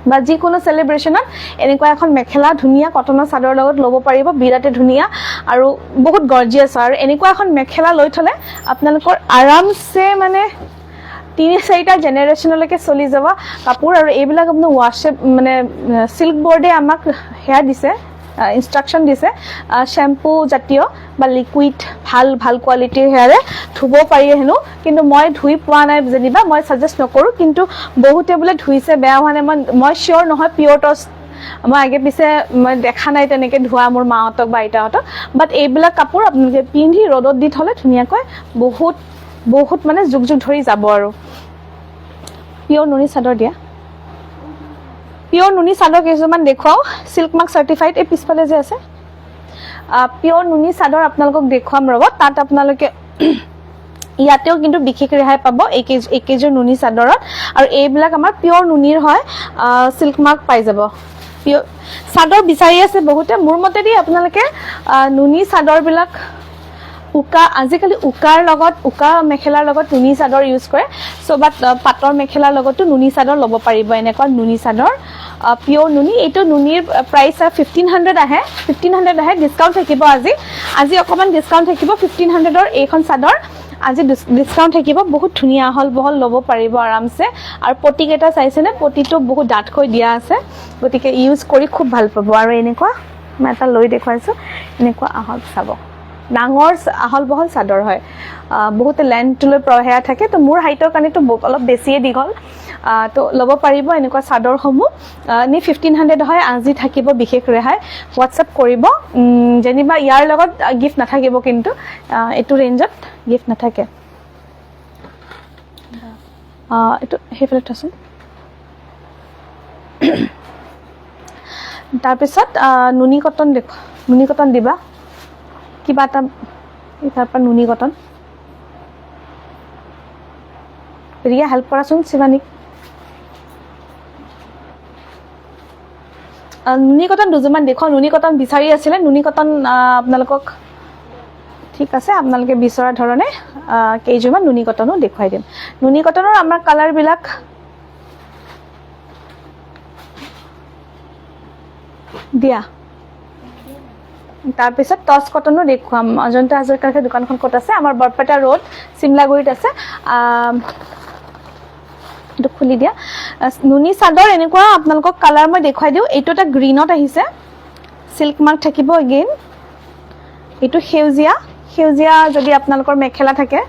বা যি কোনো সেলিব্ৰেশনত এনেকুৱা এখন মেখেলা ধুনিয়া কটনৰ চাদৰ লগত লব পাৰিব বিৰাতে ধুনিয়া আৰু বহুত গৰ্জিয়াস আৰু এনেকুৱা এখন মেখেলা লৈ থলে আপোনালোকৰ আৰামছে মানে 3-4টা জেনাৰেশনলৈকে চলি যাব কাপোৰ আৰু এইবিলাক আপোনাৰ ওয়াশ মানে সিল্ক বোৰ্ডে আমাক হেয়া দিছে ইনস্ট্ৰাকশন দিছে শ্যাম্পু জাতীয় বা লিকুইড ভাল কোৱালিটিৰ হেয়াৰে ধুব পাৰি হেনো কিন্তু মই ধুই পোৱা নাই যেনিবা মই সাজেষ্ট নকৰো কিন্তু বহুতে বলে ধুইছে বেয়া হোৱা নাই মই শিওৰ নহয় পিওৰ টছ মই আগে পিছে মই দেখা নাই তেনেকে ধোৱা মোৰ মাহঁতক বা আইতাহঁতক বাট এইবিলাক কাপোৰ আপোনালোকে পিন্ধি ৰ'দত দি থলে ধুনিয়াকৈ বহুত মানে যুগ ধৰি যাব পিওৰ নুনি চাদৰ দিয়া পিওৰ নুনি চাদৰ কিছুমান দেখুৱাও সিল্ক মাৰ্ক সাৰ্টিফাইড এই পিছফালে যে আছে পিওৰ নুনি চাদৰ আপোনালোকক দেখুৱাম ৰব তাত আপোনালোকে ইয়াতেও কিন্তু বিশেষ ৰেহাই পাব এক কেজিৰ নুনি চাদৰত আৰু এইবিলাক আমাৰ পিওৰ নুনিৰ হয় সিল্ক মাৰ্ক পাই যাব পিওৰ চাদৰ বিচাৰি আছে বহুতে মোৰ মতেদি আপোনালোকে নুনি চাদৰবিলাক উকা আজিকালি উকাৰ লগত উকা মেখেলাৰ লগত নুনি চাদৰ ইউজ কৰে সো বাট পাটৰ মেখেলাৰ লগতো নুনি চাদৰ ল'ব পাৰিব এনেকুৱা নুনি চাদৰ পিওৰ নুনি এইটো নুনিৰ প্ৰাইস 1500 আহে 1500 আহে ডিসকাউন্ট থাকিব আজি অকমান ডিসকাউন্ট থাকিব 1500 ৰ এইখন চাদৰ আজি ডিসকাউন্ট থাকিব বহুত ধুনিয়া হল বহল ল'ব পাৰিব আৰামছে আৰু পটি কেটা চাইছেনে পটিটো বহুত ডাঠকৈ দিয়া আছে গতিকে ইউজ কৰি খুব ভাল পাব আৰু এনেকুৱা মই এটা লৈ দেখুৱাইছো এনেকুৱা আহল চাব ডাঙৰ আহল বহল চাদৰ হয় বহুত লেন্থলৈ প্ৰহেয়া থাকে তো মোৰ হাইটৰ কাৰণে তো অলপ বেছিয়ে দীঘল তো ল'ব পাৰিব এনেকুৱা চাদৰ সমূহ নি 1500 হয় আজি থাকিব বিশেষ ৰেহাই WhatsApp কৰিব যেনিবা ইয়াৰ লগত গিফট নাথাকিব কিন্তু এটো ৰেঞ্জত গিফট নাথাকে এটো হেফলে থসন তাৰ পিছত নুনি কটন দেখো নুনি কটন দিবা কিবা এটা তাৰ পৰা নুনি কটন ৰিয়া হেল্প কৰাচোন শিৱানীক নুনি কটন দুজমান দেখো নুনি কটন বিচাৰি আছিল নুনি কটন আপোনালোকক ঠিক আছে আপোনালোকে বিচৰা ধৰণে কেইজমান নুনি কটনো দেখুৱাই দিম নুনি কটনৰ আমাৰ কালাৰ বিলাক দিয়া তাৰ পিছত টস কটনো দেখুৱাম অজন্তা হাজৰিকাৰ দোকানখন ক'ত আছে আমাৰ বৰপেটা ৰোড সিমলাগুৰিত আছে এটো খুলি দিয়া নুনি চাদৰ এনেকুৱা আপোনালোকক কালাৰ মই দেখুৱাই দিও এইটো এটা গ্ৰীনত আহিছে সিল্ক মাৰ্ক থাকিব এগেইন এইটো সেউজিয়া যদি আপোনালোকৰ মেখেলা থাকে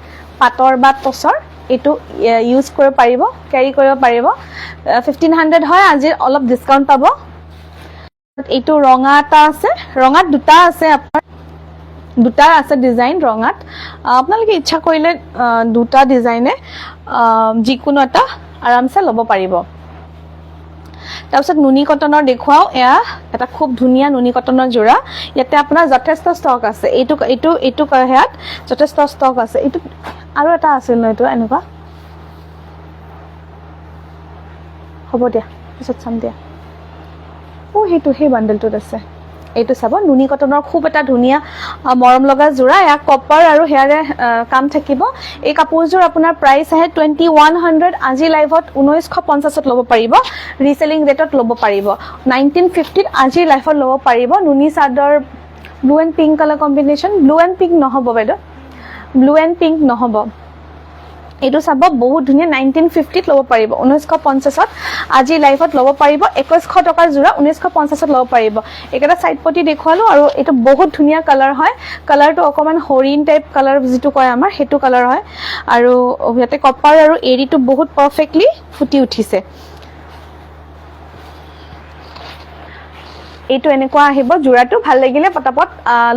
পাটৰ বা টসৰ এইটো ইউজ কৰিব পাৰিব ক্যাৰি কৰিব পাৰিব 1500 হয় আজি অলপ ডিসকাউন্ট পাব এইটো ৰঙাটা আছে ৰঙাত দুটা আছে আপোনাৰ দুটা আছে ডিজাইন ৰঙাত আপোনালোকে ইচ্ছা কৰিলে দুটা ডিজাইনে যিকোনো এটা আৰামছে ল'ব পাৰিব তাৰপিছত নুনি কটনৰ দেখুৱাও এয়া এটা খুব ধুনিয়া নুনি কটনৰ জোৰা ইয়াতে আপোনাৰ যথেষ্ট ষ্টক আছে এইটো হেয়াত যথেষ্ট ষ্টক আছে এইটো আৰু এটা আছিল ন এইটো এনেকুৱা হ'ব দিয়া পিছত চাম দিয়া হেতু হে বান্ডলটোত আছে এইটো চাব নুনি কটনৰ খুব এটা ধুনিয়া মৰম লগা জোৰা এয়া কপাৰ আৰু হেয়াৰে কাম থাকিব এই কাপোৰজোৰ আপোনাৰ প্ৰাইস আহে 2100 আজি লাইভত 1950 ল'ব পাৰিব ৰিসেলিং ৰেটত ল'ব পাৰিব 1950 আজি লাইভত ল'ব পাৰিব নুনি চাদৰ blue and pink colour combination blue and pink নহব বাইদেউ ব্লু এণ্ড পিংক নহব এইটো চাব বহুত ধুনিয়া 1950 ল'ব পাৰিব 1950 আজি লাইভত ল'ব পাৰিব 2100 টকাৰ জোৰা 1950 ল'ব পাৰিব একটা সাইড পটি দেখুৱালো আৰু এটা বহুত ধুনিয়া কালাৰ হয় কালাৰটো অকমান হৰিণ টাইপ কালাৰ যেটো কয় আমাৰ হেতু কালাৰ হয় আৰু ইয়াতে কপাৰ আৰু এৰিটো বহুত পাৰফেক্টলি ফুটি উঠিছে এইটো এনেকুৱা আহিব জোৰাটো ভাল লাগিলে পটাপট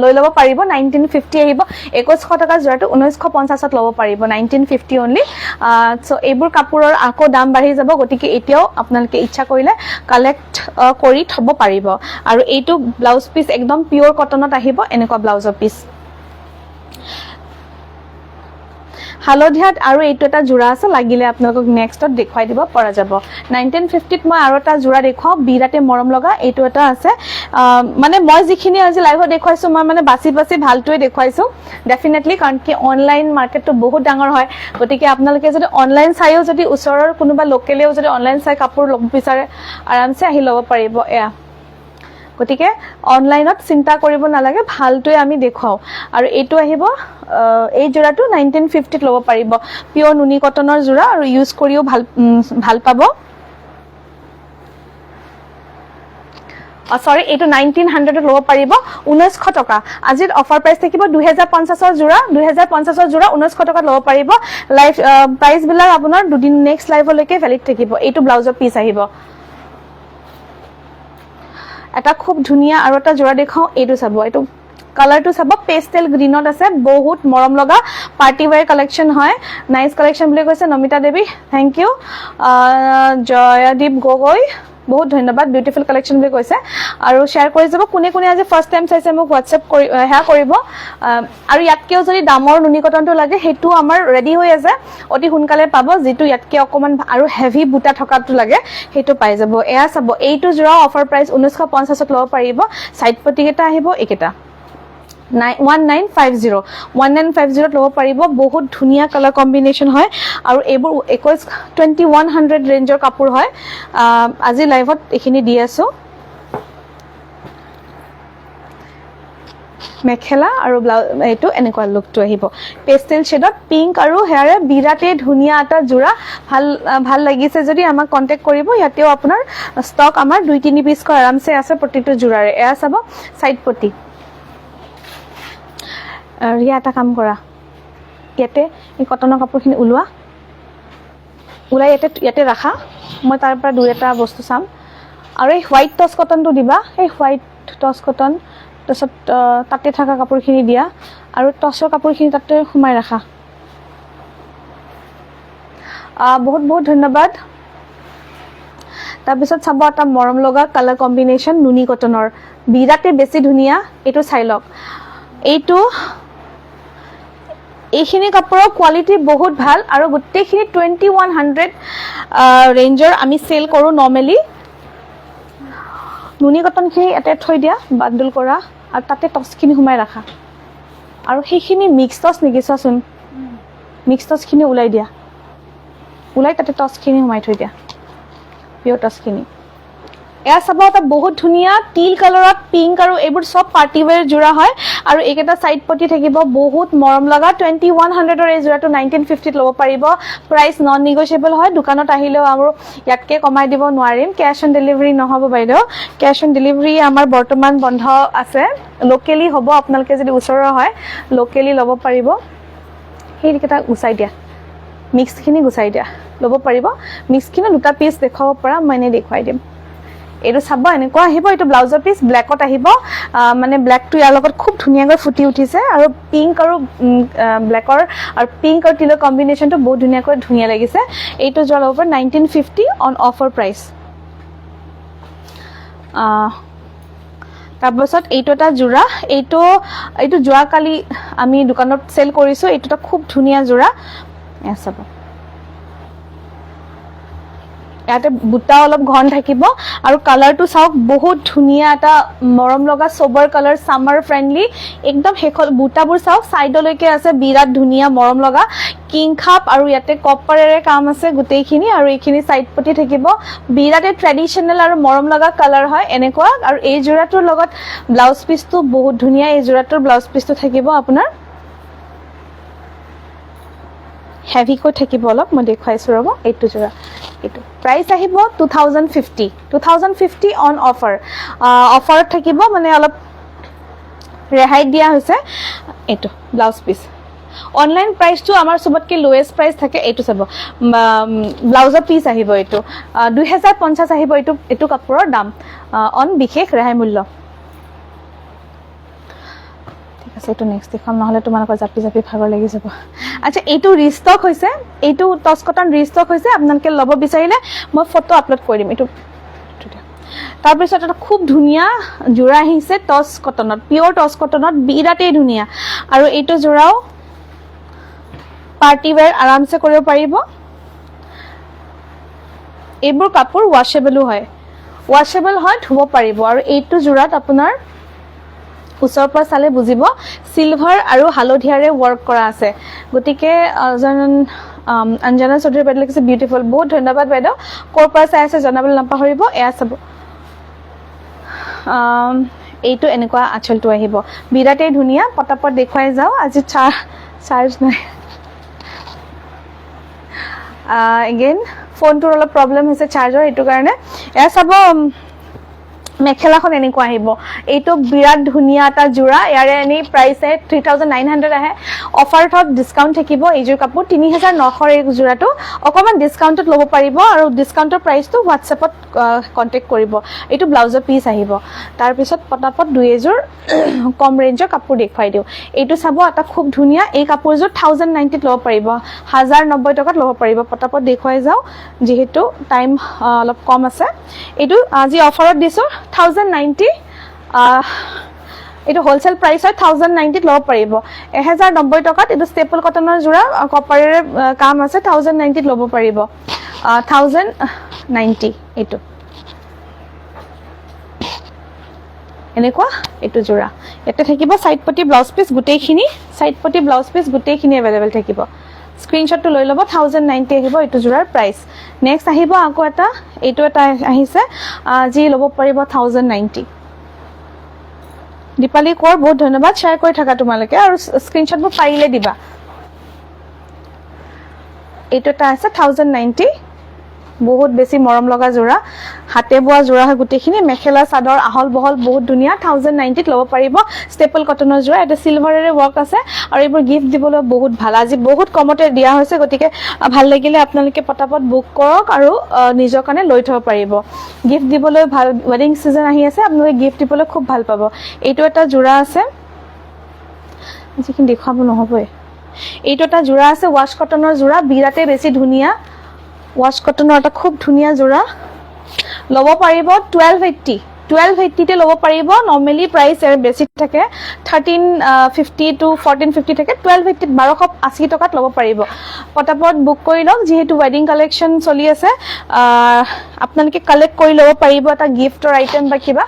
লৈ ল'ব পাৰিব 1950 আহিব 2100 টকা জোৰাটো 1950 ল'ব পাৰিব 1950 অনলি সো এইবোৰ কাপোৰৰ আকৌ দাম বাঢ়ি যাব গতিকে এতিয়াও আপোনালোকে ইচ্ছা কৰিলে কালেক্ট কৰি থব পাৰিব আৰু এইটো ব্লাউজ পিস একদম পিওৰ কটনত আহিব এনেকুৱা ব্লাউজৰ পিস হালধিয়াত আৰু এইটো এটা জোৰা আছে লাগিলে আপোনালোকক নেক্সটত দেখুৱাই দিব পৰা যাব 1950 ত মই আৰু এটা জোৰা দেখুৱাও বিৰাতে মৰম লগা এইটো এটা আছে মানে মই যিখিনি আজি লাইভত দেখুৱাইছো মই মানে বাছি ভালটোৱে দেখুৱাইছো ডেফিনেটলি কাৰণ কি অনলাইন মাৰ্কেটটো বহুত ডাঙৰ হয় গতিকে আপোনালোকে যদি অনলাইন চাইও যদি ওচৰৰ কোনোবা লোকেলেও যদি অনলাইন চাই কাপোৰ ল'ব বিচাৰে আৰামছে আহি ল'ব পাৰিব এয়া গতিকে অনলাইনত চিন্তা কৰিব নালাগে ভালটোৱে আমি দেখুৱাও আৰু এইটো আহিব এই জোৰাটো 1950 ত ল'ব পাৰিব পিওৰ নুনি কটনৰ জোৰা আৰু ইউজ কৰিও ভাল পাব সৰি এইটো 1900 ত ল'ব পাৰিব 1900 টকা আজিৰ অফাৰ প্ৰাইস থাকিব 2050 ৰ জোৰা 1900 টকা ল'ব পাৰিব লাইভ প্ৰাইস বিলাক আপোনাৰ দুদিন নেক্সট লাইভলৈকে ভ্যালিড থাকিব এইটো ব্লাউজৰ পিস আহিব এটা খুব ধুনিয়া আৰু এটা জোৰা দেখাও এইটো চাব এইটো কালাৰটো চাব পেষ্টেল গ্ৰীনত আছে বহুত মৰম লগা পাৰ্টি ওয়্যাৰ কালেকশ্যন হয় নাইস কালেকশ্যন বুলি কৈছে নমিতা দেৱী থ্যাংক ইউ জয়দীপ গগৈ বহুত ধন্যবাদ বিউটিফুল কালেকশ্যন বুলি কৈছে আৰু শেয়াৰ কৰি যাব কোনে কোনে আজি ফাৰ্ষ্ট টাইম চাইছে মোক হোৱাটছএপ কৰি হেয়া কৰিব আৰু ইয়াতকেও যদি দামৰ নুনি কটনটো লাগে হেতু আমাৰ ৰেডি হৈ আছে অতি সোনকালে পাব যেটো ইয়াতকে অকমান আৰু হেভি বুটা থকাটো লাগে হেতু পাই যাব এয়া চাব এইটো জোৰা অফাৰ প্ৰাইস 1950 ত লব পাৰিব সাইড পটি কেটা আহিব একেটা 1950 লব পাৰিব বহুত ধুনিয়া কালাৰ কম্বিনেশন হয় আৰু এইবোৰ 2100 ৰেঞ্জৰ কাপোৰ হয় আজি লাইভত এখিনি দি আছো মেখেলা আৰু ব্লাউজ এটো এনেকুৱা লুকটো আহিব পেস্টেল শেডত পিংক আৰু হেয়াৰে বিৰাটে ধুনিয়া এটা জোৰা ভাল লাগিছে যদি আমাক কন্টাক্ট কৰিব ইয়াতেও আপোনাৰ ষ্টক আমাৰ 2-3 পিস ক আৰামছে আছে প্ৰতিটো জোৰাৰে এয়া চাব সাইড পটি ৰিয়া এটা কাম কৰা ইয়াতে এই কটনৰ কাপোৰখিনি উলাই ইয়াতে ৰাখা মই তাৰ পৰা দুই এটা বস্তু চাম আৰু এই হোৱাইট টচ কটনটো দিবা এই হোৱাইট টচ কটন তাৰছত তাতে থকা কাপোৰখিনি দিয়া আৰু টচৰ কাপোৰখিনি তাতে সোমাই ৰাখা বহুত বহুত ধন্যবাদ তাৰপিছত চাব এটা মৰম লগা কালাৰ কম্বিনেশন নুনি কটনৰ বিৰাটে বেছি ধুনিয়া এটো চাই লওক এইখিনি কাপোৰৰ কোৱালিটি বহুত ভাল আৰু গুটেখিনি 2100 ৰেঞ্জৰ আমি সেল কৰো নৰমালি নুনি কটনখিনি এতে থৈ দিয়া বান্ডল কৰা আৰু তাতে টচখিনি সোমাই ৰাখা আৰু সেইখিনি মিক্স টচ নেকি চাচোন মিক্স টচখিনি উলাই দিয়া উলাই তাতে টচখিনি সোমাই থৈ দিয়া পিওর টচখিনি এয়া চাব এটা বহুত ধুনিয়া টিল কালাৰত পিংক আৰু এইবোৰ সব পাৰ্টি ওয়্যাৰ জোৰা হয় আৰু এইকেটা সাইড পটি থাকিব বহুত মৰম লগা 2100 ৰ এই জোৰাটো 1950 ত লব পাৰিব প্ৰাইস নন নেগোশিয়েবল হয় দোকানত আহিলেও আৰু ইয়াতকে কমাই দিব নোৱাৰিম ক্যাশ অন ডেলিভাৰী নহব বাইদেউ ক্যাশ অন ডেলিভাৰী আমাৰ বৰ্তমান বন্ধ আছে লোকেলি হ'ব আপোনালোকে যদি ওচৰৰ হয় লোকেলি লব পাৰিব হেইকেটা গুছাই দিয়া মিক্স খিনি গুছাই দিয়া লব পাৰিব মিক্স খিনি দুটা পিস দেখাব পৰা মই দেখুৱাই দিম এটো চাব এনেকুৱা আহিব এটো ব্লাউজৰ পিস ব্ল্যাকত আহিব মানে ব্ল্যাক টু ইয়াৰ লগত খুব ধুনিয়াকৈ ফুটি উঠিছে আৰু পিংক আৰু ব্ল্যাকৰ আৰু পিংক আৰু টিলৰ কম্বিনেশনটো বহুত ধুনিয়া লাগিছে এইটো জল ওভাৰ 1950 অন অফাৰ প্ৰাইস তাৰপিছত এইটো এটা জোৰা এইটো যোৱা কালি আমি দোকানত সেল কৰিছো এইটোটা খুব ধুনিয়া জোৰা এছাব ইয়াতে বুটা অলপ ঘন থাকিব আৰু কালাৰটো চাওক বহুত ধুনিয়া এটা মৰম লগা সোবৰ কালাৰ সামাৰ ফ্ৰেন্ডলি একদম হেখল বুটাবোৰ চাওক সাইডলৈকে আছে বিৰাট ধুনিয়া মৰম লগা কিং খাপ আৰু ইয়াতে কপাৰেৰে কাম আছে গুটেইখিনি আৰু এইখিনি সাইড পটি থাকিব বিৰাটে ট্ৰেডিশনাল আৰু মৰম লগা কালাৰ হয় এনেকুৱা আৰু এই জোৰাটোৰ লগত ব্লাউজ পিসটো বহুত ধুনিয়া এই জোৰাটোৰ ব্লাউজ পিসটো থাকিব আপোনাৰ হেভি কো থাকিব অলপ মই দেখাইছো ৰব এইটো জোৰা এইটো প্ৰাইস আহিব 2050 অন অফাৰ অফাৰত থাকিব মানে অলপ ৰেহাই দিয়া হৈছে এইটো ব্লাউজ পিস অনলাইন প্ৰাইসটো আমাৰ সবতকে লোয়েষ্ট প্ৰাইস থাকে এইটো চাব ব্লাউজৰ পিস আহিব এইটো 2050 আহিব এইটো কাপোৰৰ দাম অন বিশেষ ৰেহাই মূল্য আছে তো নেক্সট দেখাম নহলে তোমালোকৰ জাপি ভাগৰ লাগি যাব আচ্ছা এইটো ৰিষ্টক হৈছে এইটো টচ কটন ৰিষ্টক হৈছে আপোনালোকে লব বিচাৰিলে মই ফটো আপলোড কৰি দিম এইটো তাৰপিছত এটা খুব ধুনিয়া জোৰা আহিছে টচ কটনত পিওৰ টচ কটনত বিৰাটে ধুনিয়া আৰু এইটো জোৰাও পাৰ্টি ওয়্যাৰ আৰামছে কৰিব পাৰিব এইবোৰ কাপোৰ ওয়াশেবল হয় ধুব পাৰিব আৰু এইটো জোৰাত আপোনাৰ উচৰ পৰা চালে বুজিব সিলভাৰ আৰু হালধিয়াৰে ওয়াৰ্ক কৰা আছে গটিকে অঞ্জনা চৌধুৰী বাইদেউ লিখিছে বিউটিফুল বহুত ধন্যবাদ বাইদেউ কৰ পৰা চাই আছে জনাবলৈ নাপাহৰিব এয়া চাব এইটো এনেকুৱা আঁচলটো আহিব বিৰাটে ধুনিয়া পটাপট দেখুৱাই যাও আজি চাৰ্জ নাই এগেইন ফোনটোৰ অলপ প্ৰবলেম হৈছে চাৰ্জৰ এটো কাৰণে এয়া চাব মেখেলাখন এনেকুৱা আহিব এইটো বিৰাট ধুনীয়া এটা জোৰা ইয়াৰে এনে প্ৰাইস 3900 আহে অফাৰত ডিসকাউন্ট থাকিব এইযোৰ কাপোৰ 3900 এই জোৰাটো অকমান ডিসকাউন্টত ল'ব পাৰিব আৰু ডিসকাউন্টৰ প্ৰাইসটো WhatsAppত কন্টাক্ট কৰিব এইটো ব্লাউজৰ পিস আহিব তাৰ পিছত পটাপট দুই এযোৰ কম ৰেঞ্জৰ কাপোৰ দেখুৱাই দিও এইটো চাব এটা খুব ধুনীয়া এই কাপোৰযোৰ 1090 ত ল'ব পাৰিব 1090 টকাত ল'ব পাৰিব পটাপট দেখুৱাই যাও যেহেতু টাইম অলপ কম আছে এইটো আজি অফাৰত দিছো 1090 এইটো হোলসেল প্ৰাইস হয় 1090 ত ল'ব পাৰিব 1090 টকাত এইটো ষ্টেপল কটনৰ জোৰা কপাৰেৰে কাম আছে 1090 ত ল'ব পাৰিব 1090 এইটো এনেকুৱা এইটো জোৰা এটা থাকিব সাইড পটি ব্লাউজ পিস গুটেইখিনি সাইড পটি ব্লাউজ পিস গুটেইখিনি अवेलेबल থাকিব স্ক্ৰিনশ্বট টো লৈ লব 1090 আহিব এইটো জোৰাৰ প্ৰাইস নেক্সট আহিব আকৌ এটা এইটো এটা আহিছে যি ল'ব পাৰিব 1090 দীপালি কোৰ বহুত ধন্যবাদ শেয়াৰ কৰি থাকা তোমালোকে আৰু স্ক্ৰিনশ্বট বোৰ পাৰিলে দিবা এইটো এটা আছে 1090 বহুত বেছি মৰম লগা জোৰা হাতে বোৱা জোৰা হয় গুটেখিনি মেখেলা চাদৰ আহল বহল বহুত ধুনীয়া 1090 ত ল'ব পাৰিব ষ্টেপল কটনৰ জোৰা এটা সিলভাৰেৰে ওয়াৰ্ক আছে আৰু এইবোৰ গিফট দিবলৈ বহুত ভাল আজি বহুত কমতে দিয়া হৈছে গতিকে ভাল লাগিলে আপোনালোকে পটাপট বুক কৰক আৰু নিজৰ কাৰণে লৈ থব পাৰিব গিফট দিবলৈ ভাল ওয়েডিং সিজন আহি আছে আপোনালোকে গিফট দিবলৈ খুব ভাল পাব এইটো এটা জোৰা আছে যিখিনি দেখাব নহবই এইটো এটা জোৰা আছে ওয়াশ কটনৰ জোৰা বিৰাতে বেছি ধুনীয়া ওয়াশ কটনৰ এটা খুব ধুনীয়া জোৰা ল'ব পাৰিব 1280 তে ল'ব পাৰিব নৰমালি প্ৰাইস এর বেছি থাকে 1350 টু 1450 থাকে 1280 1280 টকাত ল'ব পাৰিব পটাপট বুক কৰি লওক যেহেতু ওয়েডিং কালেকশন চলি আছে আপোনালোকে কালেক্ট কৰি ল'ব পাৰিব এটা গিফটৰ আইটেম বা কিবা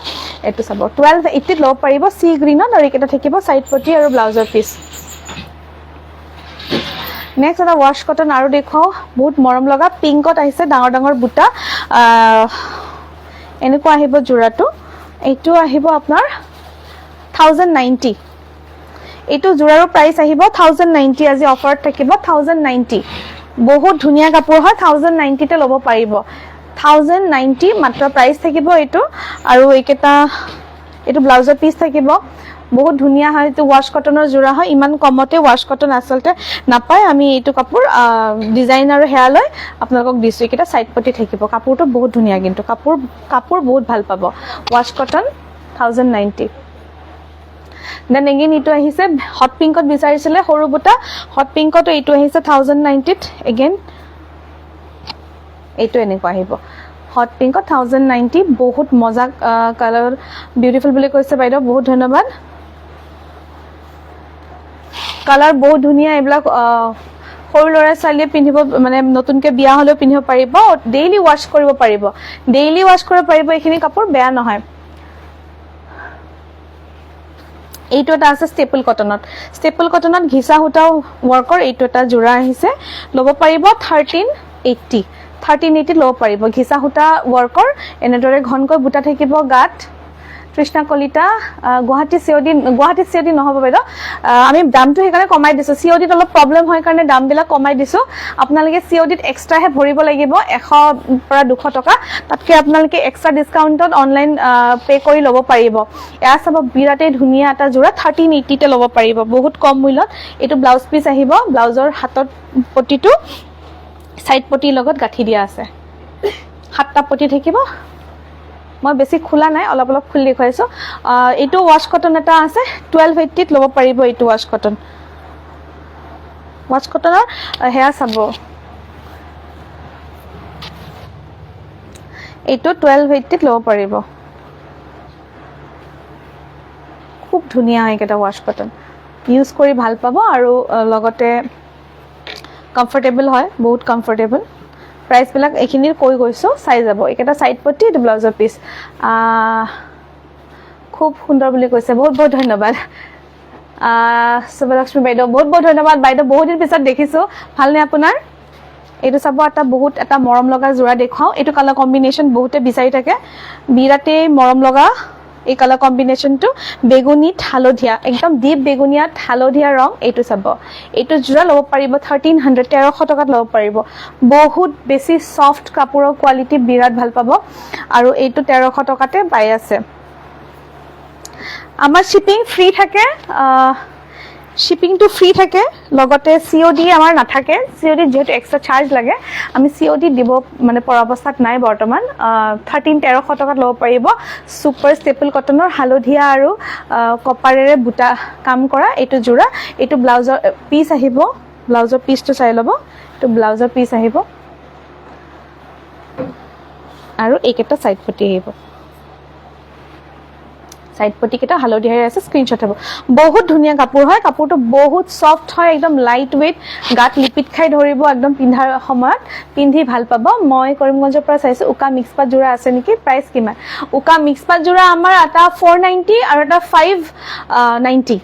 এটো চাব 1280 ত ল'ব পাৰিব সি গ্ৰীনত আৰু এটা থাকিব সাইড পটি আৰু ব্লাউজৰ পিস নেক্সট এটা ওয়াশ কটন আৰু দেখাও বহুত মৰম লগা পিংকত আহিছে ডাঙৰ ডাঙৰ বুটা এনেকুৱা আহিব জোৰাটো এইটো আহিব আপোনাৰ 1090 এইটো জোৰাৰ প্ৰাইস আহিব 1090 আজি অফাৰত থাকিব 1090 বহুত ধুনীয়া কাপোৰ হয় 1090 তে ল'ব পাৰিব 1090 মাত্ৰ প্ৰাইস থাকিব এইটো আৰু এইকেটা এইটো ব্লাউজৰ পিস থাকিব বহুত ধুনীয়া হয় তো ওয়াশ কটনৰ জোৰা হয় ইমান কমতে ওয়াশ কটন আসলতে নাপায় আমি এইটো কাপোৰ ডিজাইন আৰু হেয়াৰ লৈ আপোনালোকক দিছো এটা সাইড পটি থাকিব কাপোৰটো বহুত ধুনীয়া কিন্তু কাপোৰ বহুত ভাল পাব ওয়াশ কটন 1090 দেন এগেইন ইটো আহিছে হট পিংকত বিচাৰিছিলে সৰু বুটা হট পিংকত এইটো আহিছে 1090 ত এগেইন এইটো এনেকুৱা আহিব হট পিংকত 1090 বহুত মজা কালাৰ বিউটিফুল বুলি কৈছে বাইদেউ বহুত ধন্যবাদ কালাৰ বহুত ধুনিয়া এবলা সৰু লৰা চালিয়ে পিন্ধিব মানে নতুনকে বিয়া হলেও পিন্ধিব পাৰিব ডেইলি ওয়াশ কৰিব পাৰিব এইখিনি কাপোৰ বেয়া নহয় এইটো এটা আছে ষ্টেপল কটনত ঘিসা হুটাও ওয়াৰ্কৰ এইটো এটা জোৰা আহিছে ল'ব পাৰিব 1380 ল'ব পাৰিব ঘিসা হুটা ওয়াৰ্কৰ এনেদৰে ঘনকৈ বুটা থাকিব গাত কৃষ্ণা কলিতা গুৱাহাটী সিওডি নহব বাইদেউ আমি দামটো হেকাৰণে কমাই দিছো সিওডিত অলপ প্ৰবলেম হয় কাৰণে দামবিলাক কমাই দিছো আপোনালোকে সিওডিত এক্সট্ৰা হে ভৰিব লাগিব 100 পৰা 200 টকা তাতকে আপোনালোকে এক্সট্ৰা ডিসকাউন্টত অনলাইন পে কৰি ল'ব পাৰিব এয়া সব বিৰাতে ধুনীয়া এটা জোৰা 1380 তে ল'ব পাৰিব বহুত কম মূল্যত এটো ব্লাউজ পিস আহিব ব্লাউজৰ হাতত পটিটো সাইড পটি লগত গাঠি দিয়া আছে হাতটা পটি থাকিব মই বেছি খোলা নাই অলপ খুলি দেখাইছো এটো ওয়াশ কটন এটা আছে 1280 ত ল'ব পাৰিব এটো ওয়াশ কটনৰ হেয়া চাব এটো 1280 ত ল'ব পাৰিব খুব ধুনীয়া হয় এটা ওয়াশ কটন ইউজ কৰি ভাল পাব আৰু লগতে কমফৰ্টেবল হয় বহুত কমফৰ্টেবল প্ৰাইস বিলাক এখিনিৰ কৈ গৈছো চাই যাব এটা সাইড পটি এটা ব্লাউজৰ পিস খুব সুন্দৰ বুলি কৈছে বহুত বহুত ধন্যবাদ সুবলক্ষ্মী বাইদেউ বহুত বহুত ধন্যবাদ বাইদেউ বহুত দিন পিছত দেখিছো ভালনে আপোনাৰ এইটো চাব এটা মৰম লগা জোৰা দেখাও এইটো কালাৰ কম্বিনেশন বহুতে বিচাৰি থাকে বিৰাতে মৰম লগা এই কালাৰ কম্বিনেশ্যনটো বেগুনীত হালধীয়া একদম ডিপ বেগুনীয়াত হালধীয়া ৰং এইটো চাব এইটো জোৰা ল'ব পাৰিব 1300 1300 টকাত ল'ব পাৰিব বহুত বেছি সফট কাপোৰৰ কোৱালিটি বিৰাট ভাল পাব আৰু এইটো 1300 টকাতে পাই আছে আমাৰ শিপিং ফ্ৰী থাকে শিপিং টু ফ্ৰী থাকে লগতে COD আমাৰ নাথাকে COD যেহেতু এক্সট্ৰা চাৰ্জ লাগে আমি COD দিব মানে পৰা অৱস্থাত নাই বৰ্তমান 1300 টকাত ল'ব পাৰিব সুপাৰ ষ্টেপল কটনৰ হালধীয়া আৰু কপাৰেৰে বুটা কাম কৰা এইটো জোৰা এইটো ব্লাউজৰ পিস আহিব ব্লাউজৰ পিসটো চাই ল'ব এইটো ব্লাউজৰ পিস আহিব আৰু এইকেইটা সাইড পটি আহিব সাইড পটি কেটা হালধীয়া আছে স্ক্ৰিনশ্বট হ'ব বহুত ধুনিয়া কাপোৰ হয় কাপোৰটো বহুত সফট হয় একদম লাইট ওয়েট গাত লিপিট খাই ধৰিব একদম পিন্ধাৰ সময়ত পিন্ধি ভাল পাব মই কৰিমগঞ্জৰ পৰা চাইছো উকা মিক্স পাট জোৰা আছে নেকি প্ৰাইস কিমান উকা মিক্স পাট জোৰা আমাৰ এটা 490 আৰু এটা 590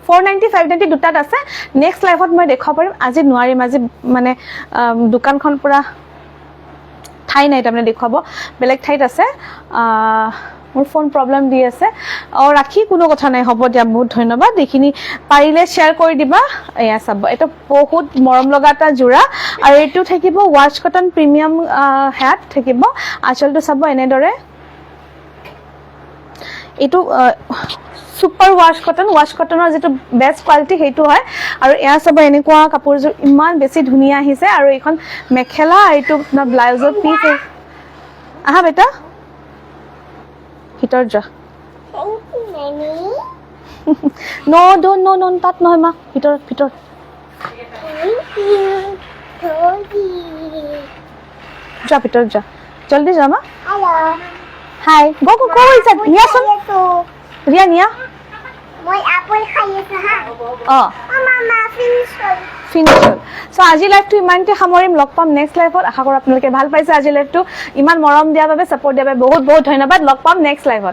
490 590 দুটাত আছে নেক্সট লাইভত মই দেখাব পাৰিম আজি নোৱাৰিম আজি মানে দোকানখন পুৰা ঠাই নাই তাৰমানে দেখাব বেলেগ ঠাইত আছে মোৰ ফোন প্ৰবলেম দি আছে আৰু ৰাখি কোনো কথা নাই হ'ব দিয়া বহুত ধন্যবাদ এইখিনি পাৰিলে শেয়াৰ কৰি দিবা এয়া চাব এটা বহুত মৰম লগা এটা জোৰা আৰু এইটো থাকিব ৱাশ কটন প্ৰিমিয়াম হ্যাট থাকিব আঁচলটো চাব এনেদৰে এইটো সুপাৰ ৱাশ কটনৰ যেটো বেষ্ট কোৱালিটি হেতু হয় আৰু এয়া চাব এনেকুৱা কাপোৰযোৰ ইমান বেছি ধুনিয়া আহিছে আৰু এইখন মেখেলা এইটো না ব্লাউজৰ পিস আহা বেটা ভিতৰ যা নো তাত নহয় মা ভিতৰ যা ভিতৰ যা জলদি যা মা Hello. হাই গো ইছা নিয়াচোন ৰিয়া নিয়া মই apple খাই আছো হা মামা ফিনিশ সো আজি লাইভটো ইমানতে সামৰিম লগ পাম নেক্সট লাইভত আশা কৰো আপোনালোকে ভাল পাইছে আজি লাইভটো ইমান মৰম দিয়া বাবে সাপোৰ্ট দিয়া বাবে বহুত বহুত ধন্যবাদ লগ পাম নেক্সট লাইভত